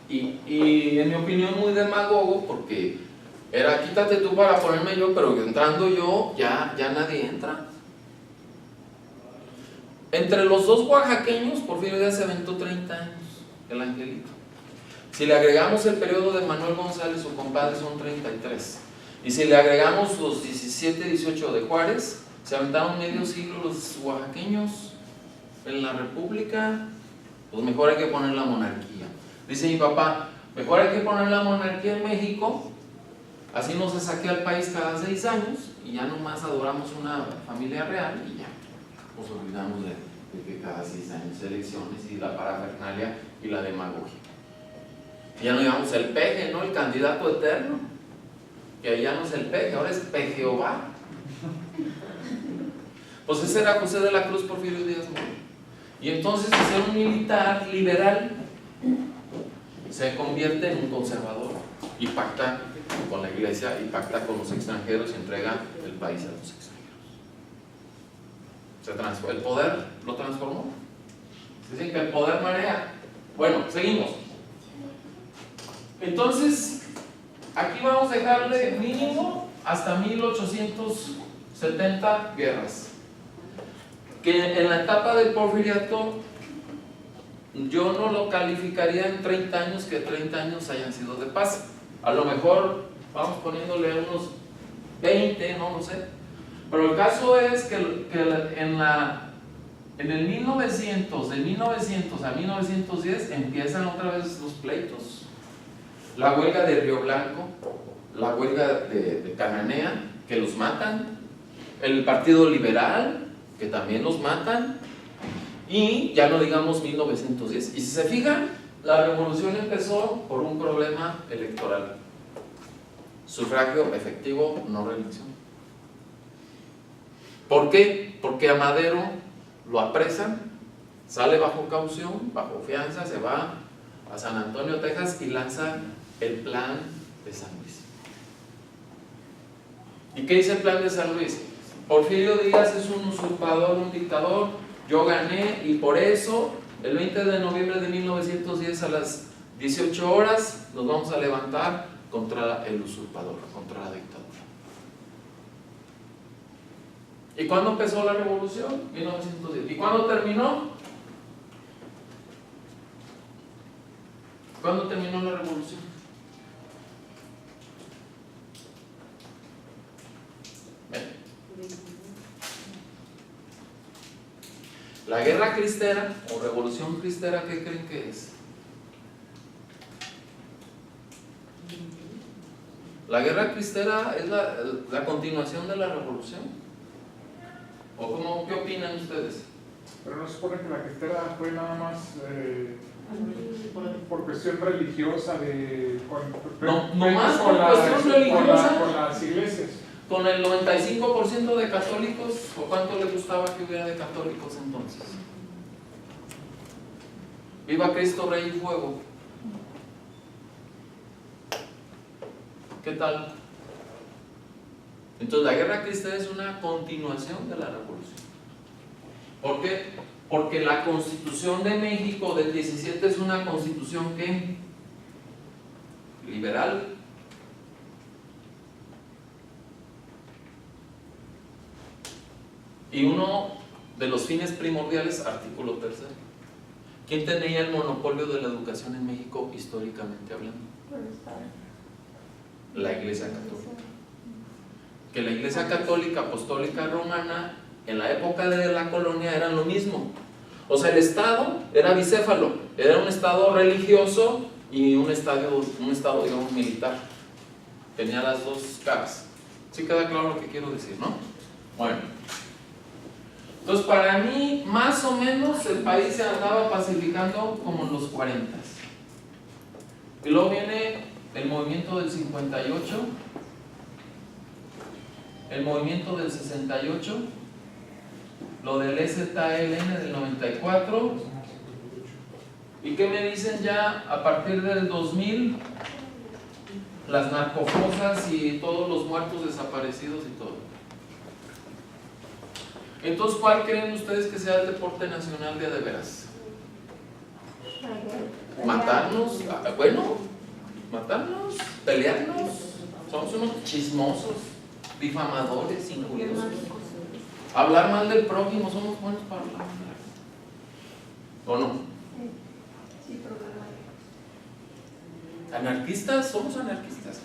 Y en mi opinión muy demagogo, porque era quítate tú para ponerme yo, pero entrando yo, ya nadie entra. Entre los dos oaxaqueños, Porfirio Díaz se aventó 30 años, el angelito. Si le agregamos el periodo de Manuel González, su compadre, son 33. Y si le agregamos los 17, 18 de Juárez, se aventaron medio siglo los oaxaqueños en la República. Pues mejor hay que poner la monarquía. Dice mi papá, mejor hay que poner la monarquía en México, así no se saquea el país cada 6 años y ya nomás adoramos una familia real y ya nos olvidamos de que cada 6 años elecciones y la parafernalia y la demagogia. Ya no digamos el peje, ¿no? El candidato eterno, que ya no es el peje, ahora es Pejehová. Pues ese era José de la Cruz Porfirio Díaz Mora. Y entonces, al ser un militar liberal, se convierte en un conservador y pacta con la iglesia y pacta con los extranjeros y entrega el país a los extranjeros. El poder lo transformó. Dicen que el poder marea. Bueno, seguimos. Entonces, aquí vamos a dejarle mínimo hasta 1870 guerras. Que en la etapa del porfiriato yo no lo calificaría en 30 años, que 30 años hayan sido de paz. A lo mejor vamos poniéndole unos 20, no lo sé. Pero el caso es que en el 1900, de 1900 a 1910 empiezan otra vez los pleitos. La huelga de Río Blanco, la huelga de Cananea, que los matan, el Partido Liberal, que también los matan, y ya no digamos 1910. Y si se fijan, la revolución empezó por un problema electoral: sufragio efectivo, no reelección. ¿Por qué? Porque a Madero lo apresan, sale bajo caución, bajo fianza, se va a San Antonio, Texas, y lanza el plan de San Luis. ¿Y qué dice el plan de San Luis? Porfirio Díaz es un usurpador, un dictador, yo gané y por eso el 20 de noviembre de 1910 a las 18 horas nos vamos a levantar contra el usurpador, contra la dictadura. ¿Y cuándo empezó la revolución? 1910. ¿Y cuándo terminó? ¿Cuándo terminó la revolución? La guerra cristera o revolución cristera, ¿qué creen que es? La guerra cristera es la continuación de la revolución. ¿O qué opinan ustedes? Pero no se supone que la cristera fue nada más por cuestión religiosa no más por cuestión religiosa. Con las iglesias. Con el 95% de católicos, ¿o cuánto le gustaba que hubiera de católicos entonces? Viva Cristo, Rey y Fuego. ¿Qué tal? Entonces la guerra cristera es una continuación de la revolución. ¿Por qué? Porque la Constitución de México del 17 es una constitución ¿qué? Liberal. Y uno de los fines primordiales, artículo 3. ¿Quién tenía el monopolio de la educación en México históricamente hablando? La Iglesia Católica. Que la Iglesia Católica Apostólica Romana en la época de la colonia eran lo mismo. O sea, el Estado era bicéfalo, era un Estado religioso y un Estado digamos militar. Tenía las dos caras. ¿Sí queda claro lo que quiero decir, no? Bueno, entonces para mí más o menos el país se andaba pacificando como en los 40. Y luego viene el movimiento del 58, el movimiento del 68, lo del EZLN del 94. ¿Y qué me dicen ya a partir del 2000? Las narcofosas y todos los muertos desaparecidos y todo. Entonces, ¿cuál creen ustedes que sea el deporte nacional de veras? Matarnos, bueno, matarnos, pelearnos. Somos unos chismosos, difamadores, injuriosos. Hablar mal del prójimo, somos buenos para hablar mal. ¿O no? Sí, Anarquistas, somos anarquistas.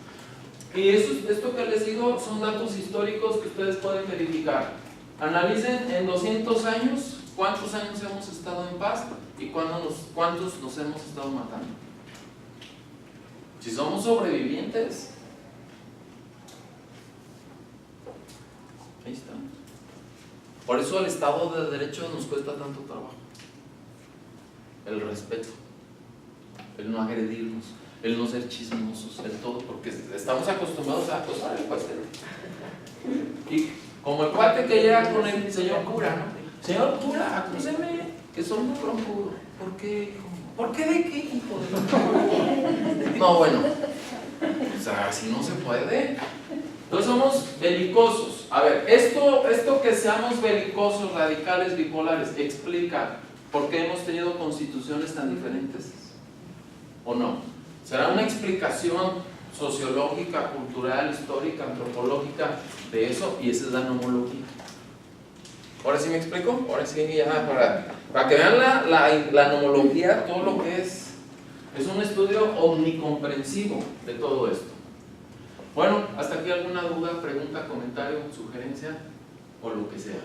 Y esto que les digo son datos históricos que ustedes pueden verificar. Analicen en 200 años cuántos años hemos estado en paz y cuántos nos hemos estado matando. Si somos sobrevivientes. Ahí está. Por eso el Estado de Derecho nos cuesta tanto trabajo. El respeto, el no agredirnos, el no ser chismosos, el todo, porque estamos acostumbrados a acosar al pastel. Y como el cuate que llega con el señor cura, ¿no? Señor cura, acúseme que soy un troncudo. ¿Por qué, hijo? ¿Por qué de qué, hijo? No, bueno, o sea, así no se puede. Entonces somos belicosos. A ver, esto que seamos belicosos, radicales, bipolares, explica por qué hemos tenido constituciones tan diferentes, ¿o no? Será una explicación sociológica, cultural, histórica, antropológica de eso, y esa es la nomología. ¿Ahora sí me explico? Ahora sí, ya, para que vean la nomología, todo lo que es un estudio omnicomprensivo de todo esto. Bueno, hasta aquí alguna duda, pregunta, comentario, sugerencia o lo que sea.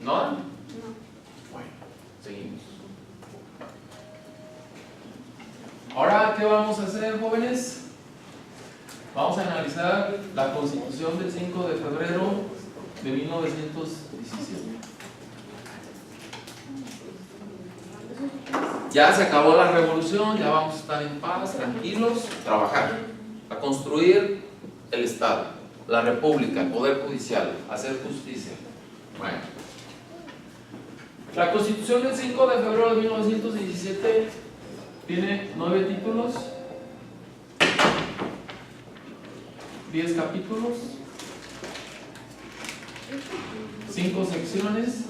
¿No? No. Bueno, seguimos. Ahora, ¿qué vamos a hacer, jóvenes? Vamos a analizar la Constitución del 5 de febrero de 1917. Ya se acabó la revolución, ya vamos a estar en paz, tranquilos, trabajar, a construir el Estado, la República, el Poder Judicial, hacer justicia. Bueno, la Constitución del 5 de febrero de 1917 tiene 9 títulos, 10 capítulos, 5 secciones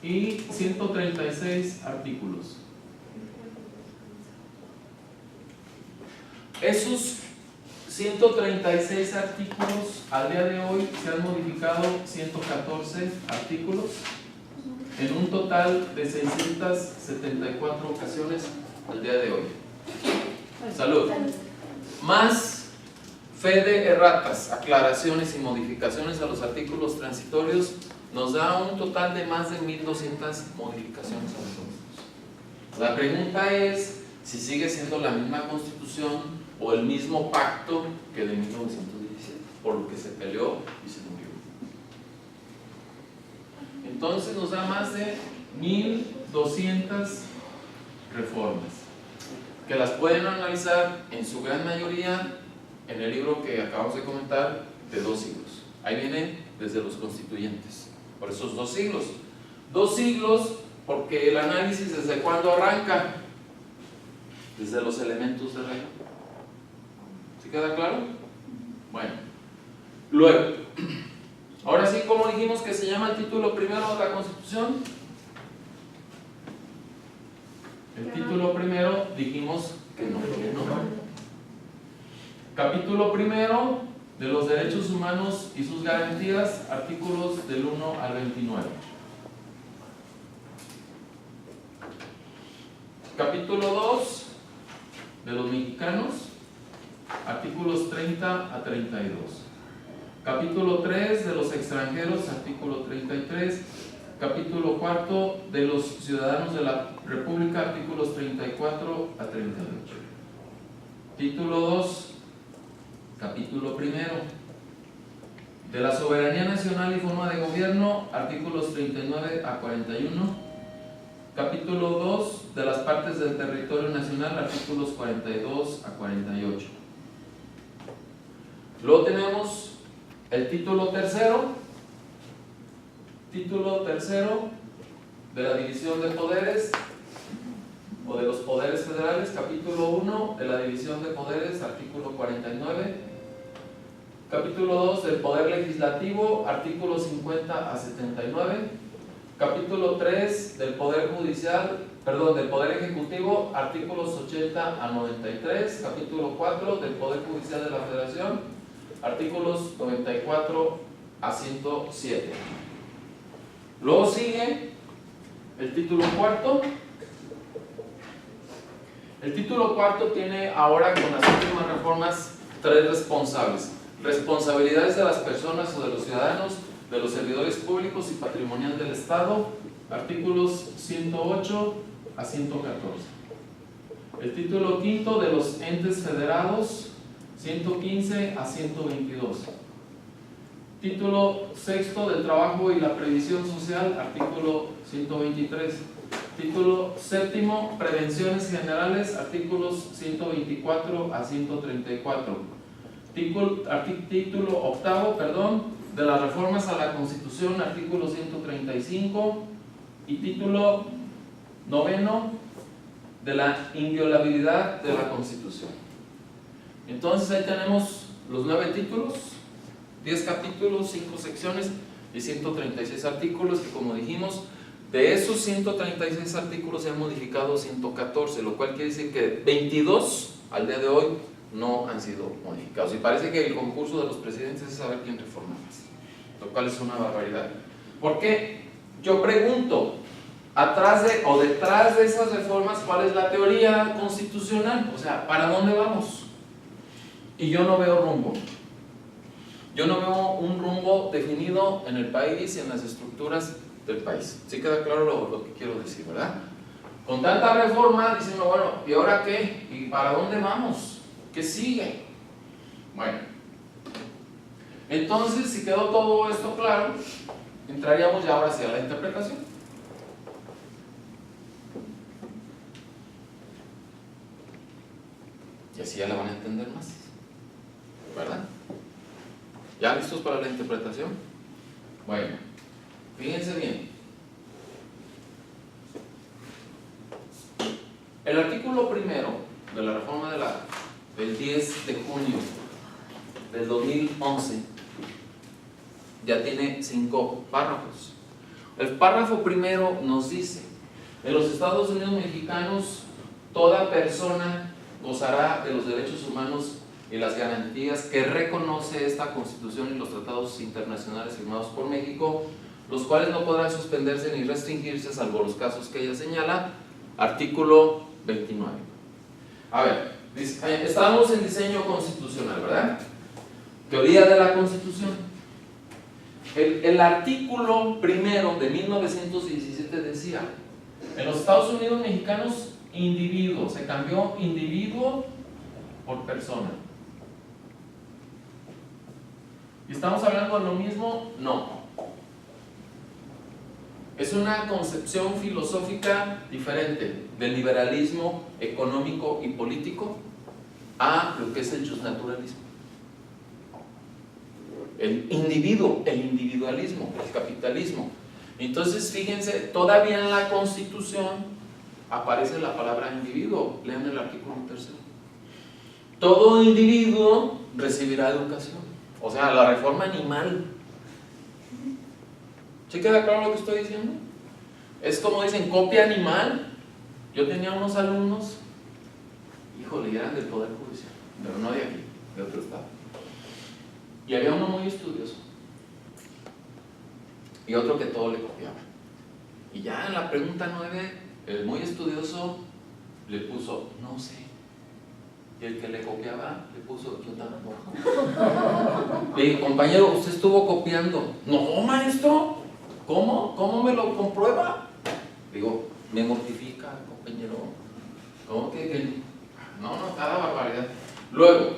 y 136 artículos. Esos 136 artículos al día de hoy se han modificado 114 artículos en un total de 674 ocasiones al día de hoy. Salud. Más fe de erratas, aclaraciones y modificaciones a los artículos transitorios nos da un total de más de 1200 modificaciones a los mismos. La pregunta es si sigue siendo la misma Constitución o el mismo pacto que de 1917, por lo que se peleó y se murió. Entonces nos da más de 1200 reformas, que las pueden analizar en su gran mayoría en el libro que acabamos de comentar de 2 siglos. Ahí vienen desde los constituyentes, por esos 2 siglos. 2 siglos porque el análisis desde cuándo arranca, desde los elementos de regla. ¿Sí queda claro? Bueno, luego, ahora sí, ¿cómo dijimos que se llama el título primero de la Constitución? El título primero dijimos que no. Capítulo primero de los derechos humanos y sus garantías, artículos del 1 al 29. Capítulo 2 de los mexicanos, artículos 30 a 32. Capítulo 3 de los extranjeros, artículo 33. Capítulo 4 de los ciudadanos de la República, artículos 34 a 38. Título 2, capítulo 1 de la soberanía nacional y forma de gobierno, artículos 39 a 41. Capítulo 2 de las partes del territorio nacional, artículos 42 a 48. Luego tenemos el título tercero de la división de poderes o de los poderes federales, capítulo 1 de la división de poderes, artículo 49. Capítulo 2 del poder legislativo, artículos 50 a 79. Capítulo 3 del poder judicial, del poder ejecutivo, artículos 80 a 93. Capítulo 4 del poder judicial de la Federación, artículos 94 a 107. Luego sigue el título cuarto. El título cuarto tiene ahora, con las últimas reformas, 3 responsables: responsabilidades de las personas o de los ciudadanos, de los servidores públicos y patrimonial del Estado, artículos 108 a 114. El título quinto de los entes federados, 115 a 122. Título sexto del trabajo y la previsión social, artículo 123. Título séptimo, prevenciones generales, artículos 124 a 134. Título octavo, de las reformas a la Constitución, artículo 135. Y título noveno, de la inviolabilidad de la Constitución. Entonces ahí tenemos los 9 títulos, 10 capítulos, 5 secciones y 136 artículos que, como dijimos, de esos 136 artículos se han modificado 114, lo cual quiere decir que 22 al día de hoy no han sido modificados. Y parece que el concurso de los presidentes es saber quién reforma más, lo cual es una barbaridad. ¿Por qué? Yo pregunto, detrás de esas reformas, ¿cuál es la teoría constitucional? O sea, ¿para dónde vamos? Y yo no veo rumbo. Yo no veo un rumbo definido en el país y en las estructuras del país. ¿Sí queda claro lo que quiero decir, verdad? Con tanta reforma, dicen, bueno, ¿y ahora qué? ¿Y para dónde vamos? ¿Qué sigue? Bueno, entonces, si quedó todo esto claro, entraríamos ya ahora hacia la interpretación. Y así ya la van a entender más, ¿verdad? ¿Ya listos para la interpretación? Bueno, fíjense bien. El artículo primero de la reforma del 10 de junio del 2011 ya tiene 5 párrafos. El párrafo primero nos dice: en los Estados Unidos mexicanos, toda persona gozará de los derechos humanos y las garantías que reconoce esta Constitución y los tratados internacionales firmados por México, los cuales no podrán suspenderse ni restringirse salvo los casos que ella señala. Artículo 29. A ver, estamos en diseño constitucional, ¿verdad? Teoría de la Constitución. El artículo primero de 1917 decía: en los Estados Unidos mexicanos, individuo, se cambió individuo por persona. ¿Y estamos hablando de lo mismo? No. Es una concepción filosófica diferente del liberalismo económico y político a lo que es el justnaturalismo. El individuo, el individualismo, el capitalismo. Entonces, fíjense, todavía en la Constitución aparece la palabra individuo. Lean el artículo 3. Todo individuo recibirá educación. O sea, la reforma animal. ¿Sí queda claro lo que estoy diciendo? Es como dicen, copia animal. Yo tenía unos alumnos, híjole, eran del Poder Judicial, pero no de aquí, de otro estado. Y había uno muy estudioso y otro que todo le copiaba. Y ya en la pregunta 9, el muy estudioso le puso, no sé. Y el que le copiaba le puso, yo tampoco. Le dije, compañero, usted estuvo copiando. No, maestro, ¿cómo? ¿Cómo me lo comprueba? Digo, me mortifica, compañero. ¿Cómo que? No, cada barbaridad. Luego,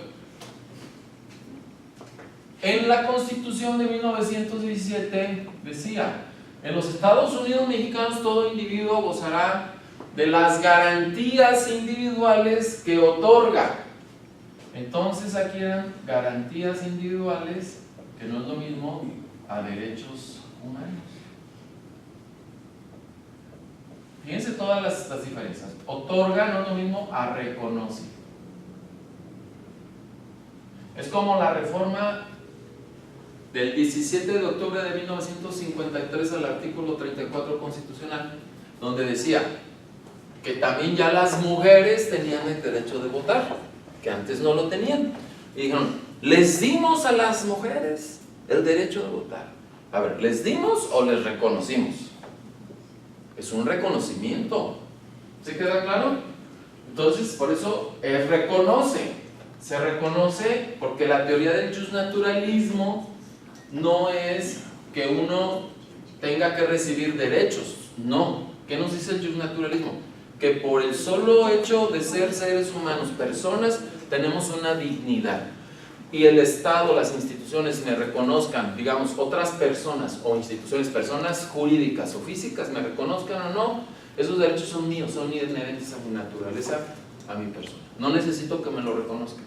en la Constitución de 1917 decía: en los Estados Unidos mexicanos todo individuo gozará de las garantías individuales que otorga. Entonces aquí eran garantías individuales, que no es lo mismo a derechos humanos. Fíjense todas las diferencias. Otorga no es lo mismo a reconoce. Es como la reforma del 17 de octubre de 1953 al artículo 34 constitucional, donde decía que también ya las mujeres tenían el derecho de votar, que antes no lo tenían. Y dijeron, ¿les dimos a las mujeres el derecho de votar? A ver, ¿les dimos o les reconocimos? Es un reconocimiento. ¿Se queda claro? Entonces, por eso reconoce. Se reconoce porque la teoría del justnaturalismo no es que uno tenga que recibir derechos. No. ¿Qué nos dice el justnaturalismo? Que por el solo hecho de ser seres humanos, personas, tenemos una dignidad. Y el Estado, las instituciones me reconozcan, digamos, otras personas o instituciones, personas jurídicas o físicas, me reconozcan o no, esos derechos son míos, son inherentes a mi naturaleza, a mi persona. No necesito que me lo reconozcan.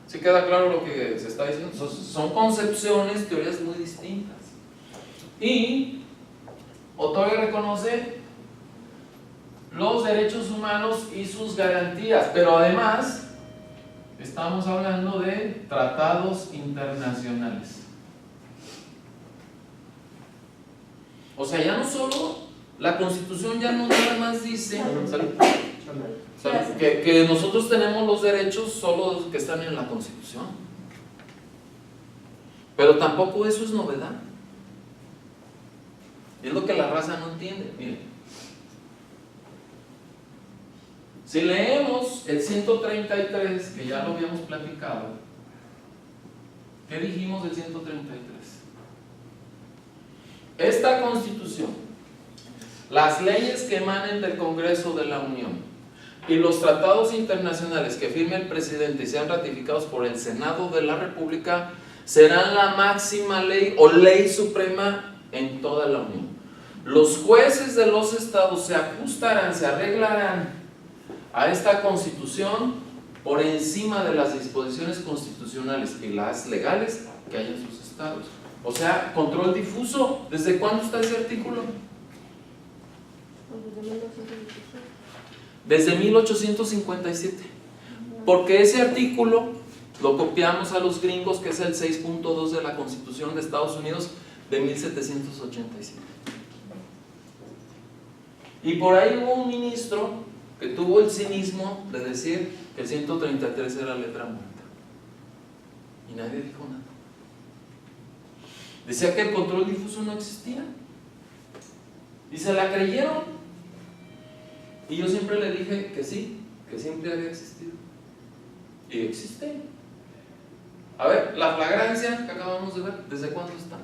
¿Sí queda claro lo que se está diciendo? Son concepciones, teorías muy distintas. Y otorga y reconoce los derechos humanos y sus garantías, pero además estamos hablando de tratados internacionales. O sea, ya no solo, la Constitución ya no nada más dice que nosotros tenemos los derechos solo los que están en la Constitución, pero tampoco eso es novedad. Es lo que la raza no entiende. Miren, si leemos el 133, que ya lo habíamos platicado, ¿qué dijimos del 133? Esta Constitución, las leyes que emanen del Congreso de la Unión y los tratados internacionales que firme el presidente y sean ratificados por el Senado de la República serán la máxima ley o ley suprema en toda la Unión. Los jueces de los estados se ajustarán, se arreglarán a esta Constitución por encima de las disposiciones constitucionales y las legales que hay en sus estados. O sea, control difuso. ¿Desde cuándo está ese artículo? Desde 1857. Porque ese artículo lo copiamos a los gringos, que es el 6.2 de la Constitución de Estados Unidos de 1787. Y por ahí hubo un ministro que tuvo el cinismo de decir que el 133 era letra muerta. Y nadie dijo nada. Decía que el control difuso no existía. Y se la creyeron. Y yo siempre le dije que sí, que siempre había existido. Y existe. A ver, la flagrancia que acabamos de ver, ¿desde cuándo está?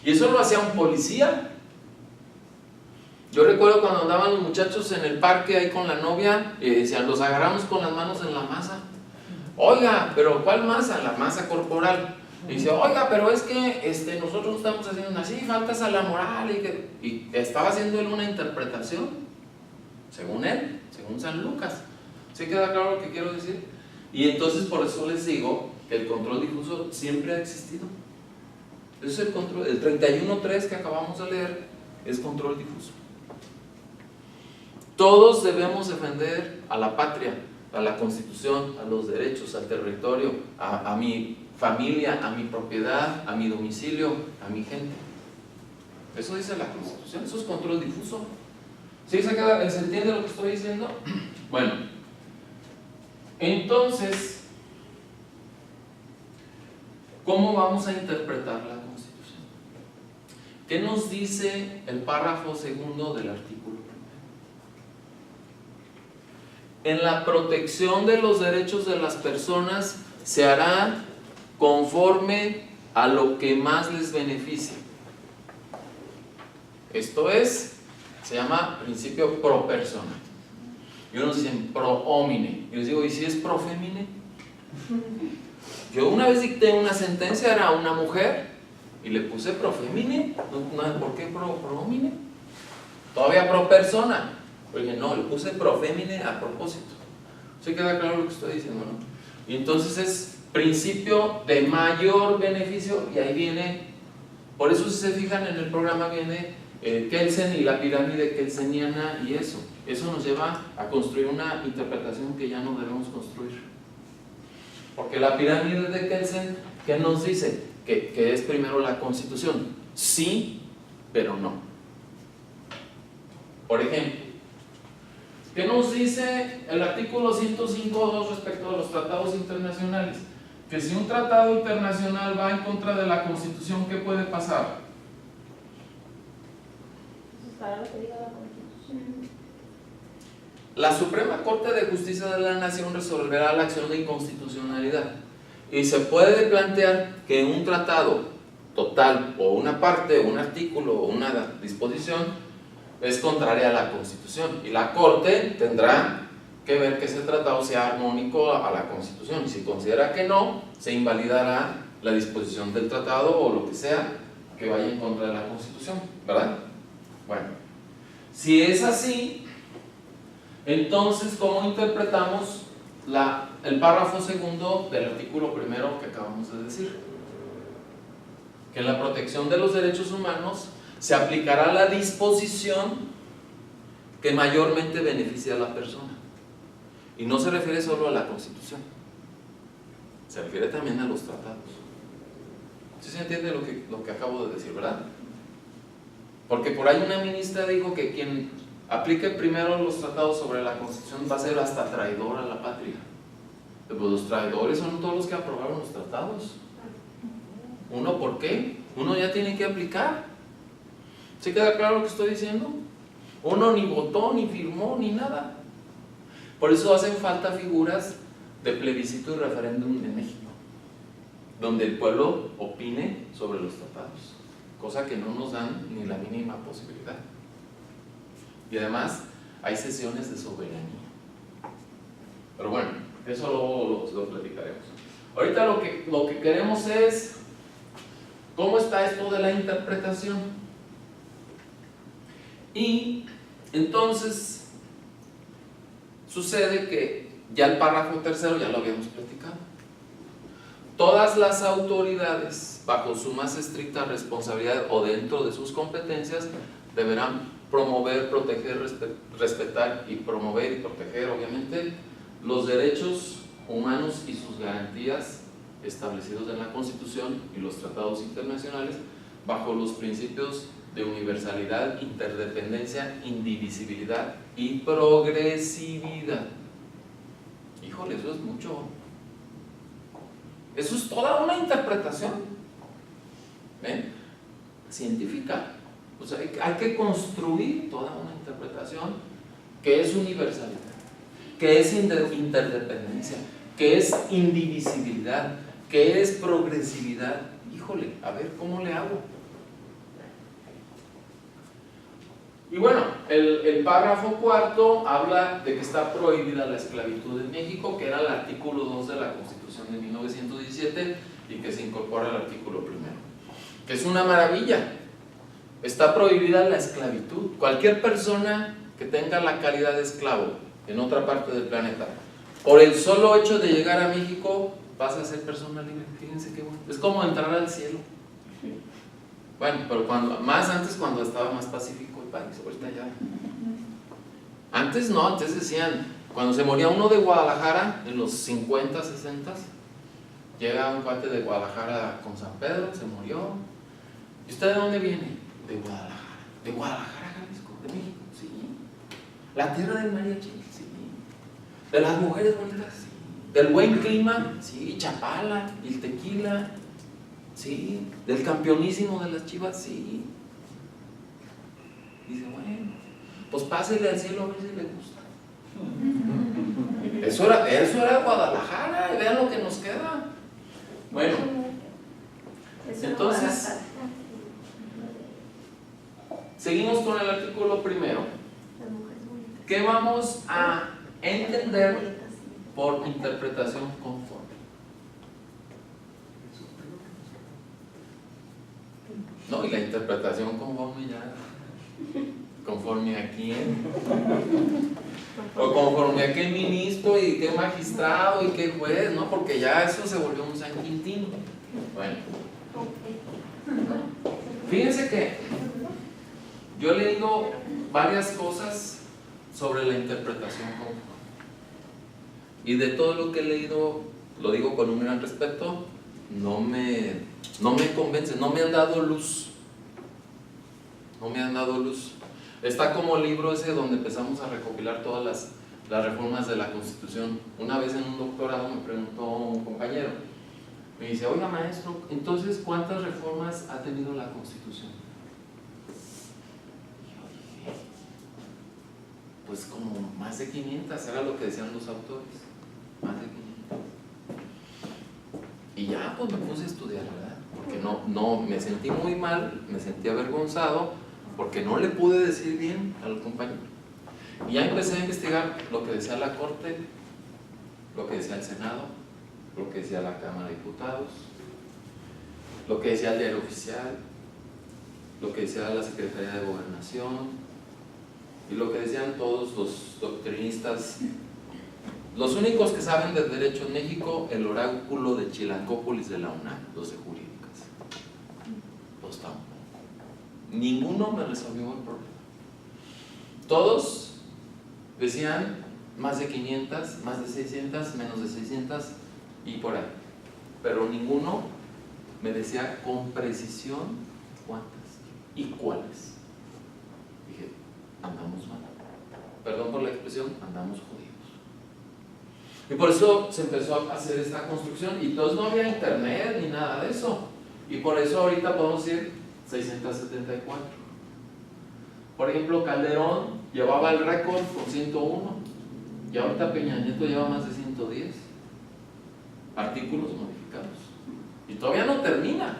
Y eso lo hacía un policía. Yo recuerdo cuando andaban los muchachos en el parque ahí con la novia y decían, los agarramos con las manos en la masa. Oiga, pero ¿cuál masa? La masa corporal. Y dice, oiga, pero es que nosotros estamos haciendo así, faltas a la moral. Y estaba haciendo él una interpretación, según él, según San Lucas. ¿Sí queda claro lo que quiero decir? Y entonces por eso les digo que el control difuso siempre ha existido. Eso es el control, el 31.3 que acabamos de leer es control difuso. Todos debemos defender a la patria, a la Constitución, a los derechos, al territorio, a mi familia, a mi propiedad, a mi domicilio, a mi gente. Eso dice la Constitución, eso es control difuso. ¿Sí se entiende lo que estoy diciendo? Bueno, entonces, ¿cómo vamos a interpretar la Constitución? ¿Qué nos dice el párrafo segundo del artículo? En la protección de los derechos de las personas se hará conforme a lo que más les beneficie. Esto es, se llama principio pro persona. Y unos dicen pro homine. Y les digo, ¿y si es pro femine? Yo una vez dicté una sentencia, era una mujer, y le puse pro femine. ¿Por qué pro homine? Todavía pro persona. Oye, no, le puse pro femine a propósito. ¿Sí queda claro lo que estoy diciendo, no? Y entonces es principio de mayor beneficio, y ahí viene, por eso si se fijan en el programa viene Kelsen y la pirámide kelseniana, y eso nos lleva a construir una interpretación que ya no debemos construir. Porque la pirámide de Kelsen, ¿qué nos dice? Que es primero la Constitución. Sí, pero no. Por ejemplo, ¿qué nos dice el artículo 105.2 respecto a los tratados internacionales? Que si un tratado internacional va en contra de la Constitución, ¿qué puede pasar? Para lo que diga la Constitución. La Suprema Corte de Justicia de la Nación resolverá la acción de inconstitucionalidad. Y se puede plantear que un tratado total, o una parte, o un artículo, o una disposición es contraria a la Constitución, y la Corte tendrá que ver que ese tratado sea armónico a la Constitución, y si considera que no, se invalidará la disposición del tratado o lo que sea que vaya en contra de la Constitución, ¿verdad? Bueno, si es así, entonces ¿cómo interpretamos el párrafo segundo del artículo primero que acabamos de decir? Que en la protección de los derechos humanos se aplicará la disposición que mayormente beneficia a la persona. Y no se refiere solo a la Constitución, se refiere también a los tratados. ¿Sí se entiende lo que acabo de decir, verdad? Porque por ahí una ministra dijo que quien aplique primero los tratados sobre la Constitución va a ser hasta traidor a la patria. Pues los traidores son todos los que aprobaron los tratados. ¿Uno por qué? Uno ya tiene que aplicar. ¿Sí queda claro lo que estoy diciendo? Uno ni votó, ni firmó, ni nada. Por eso hacen falta figuras de plebiscito y referéndum en México, donde el pueblo opine sobre los tratados, cosa que no nos dan ni la mínima posibilidad. Y además hay sesiones de soberanía. Pero bueno, eso luego lo platicaremos. Ahorita lo que queremos es cómo está esto de la interpretación. Y entonces sucede que ya el párrafo tercero ya lo habíamos platicado. Todas las autoridades, bajo su más estricta responsabilidad o dentro de sus competencias, deberán promover, proteger, respetar y promover y proteger, obviamente, los derechos humanos y sus garantías establecidos en la Constitución y los tratados internacionales, bajo los principios de universalidad, interdependencia, indivisibilidad y progresividad. Híjole, eso es mucho. Eso es toda una interpretación, ¿ven? Científica. O sea, hay que construir toda una interpretación que es universalidad, que es interdependencia, que es indivisibilidad, que es progresividad. Híjole, a ver cómo le hago. Y bueno, el párrafo cuarto habla de que está prohibida la esclavitud en México, que era el artículo 2 de la Constitución de 1917 y que se incorpora al artículo primero, que es una maravilla. Está prohibida la esclavitud. Cualquier persona que tenga la calidad de esclavo en otra parte del planeta, por el solo hecho de llegar a México, pasa a ser persona libre. Fíjense qué bueno. Es como entrar al cielo. Bueno, pero antes cuando estaba más pacífico el país, ahorita ya. Antes no, antes decían, cuando se moría uno de Guadalajara, en los 50, 60, llega un cuate de Guadalajara con San Pedro, se murió. ¿Y usted de dónde viene? De Guadalajara. ¿De Guadalajara, Jalisco? ¿De México? Sí. ¿La tierra del mariachi? Sí. ¿De las mujeres bonitas? Sí. ¿Del buen clima? Sí. Chapala, el tequila. Sí. ¿Del campeonísimo de las Chivas? Sí. Dice, bueno, pues pásele al cielo a ver si le gusta. Eso era Guadalajara, y vean lo que nos queda. Bueno, entonces seguimos con el artículo primero. ¿Qué vamos a entender por interpretación conforme? No, y la interpretación conforme ya, conforme a quién, o conforme a qué ministro y qué magistrado y qué juez, ¿no? Porque ya eso se volvió un San Quintín. Bueno, fíjense que yo he leído varias cosas sobre la interpretación conforme, y de todo lo que he leído, lo digo con un gran respeto, no me convence, no me han dado luz. No me han dado luz. Está como el libro ese donde empezamos a recopilar todas las reformas de la Constitución. Una vez en un doctorado me preguntó un compañero, me dice, oiga maestro, entonces ¿cuántas reformas ha tenido la Constitución? Y yo dije, pues como más de 500, era lo que decían los autores, más de 500. Y ya pues me puse a estudiar, ¿verdad? Porque no, me sentí muy mal, me sentí avergonzado, porque no le pude decir bien al compañero. Y ya empecé a investigar lo que decía la Corte, lo que decía el Senado, lo que decía la Cámara de Diputados, lo que decía el Diario Oficial, lo que decía la Secretaría de Gobernación y lo que decían todos los doctrinistas, los únicos que saben de derecho en México, el oráculo de Chilancópolis de la UNAM, los de jurídicas. Pues tampoco. Ninguno me resolvió el problema. Todos decían más de 500, más de 600, menos de 600 y por ahí. Pero ninguno me decía con precisión cuántas y cuáles. Dije, andamos mal. Perdón por la expresión, andamos jodidos. Y por eso se empezó a hacer esta construcción y entonces no había internet ni nada de eso. Y por eso ahorita podemos decir 674. Por ejemplo, Calderón llevaba el récord con 101 y ahorita Peña Nieto lleva más de 110 artículos modificados. Y todavía no termina.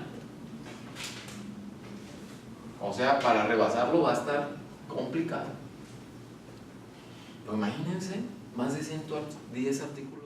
O sea, para rebasarlo va a estar complicado. Pero imagínense, más de 110 artículos.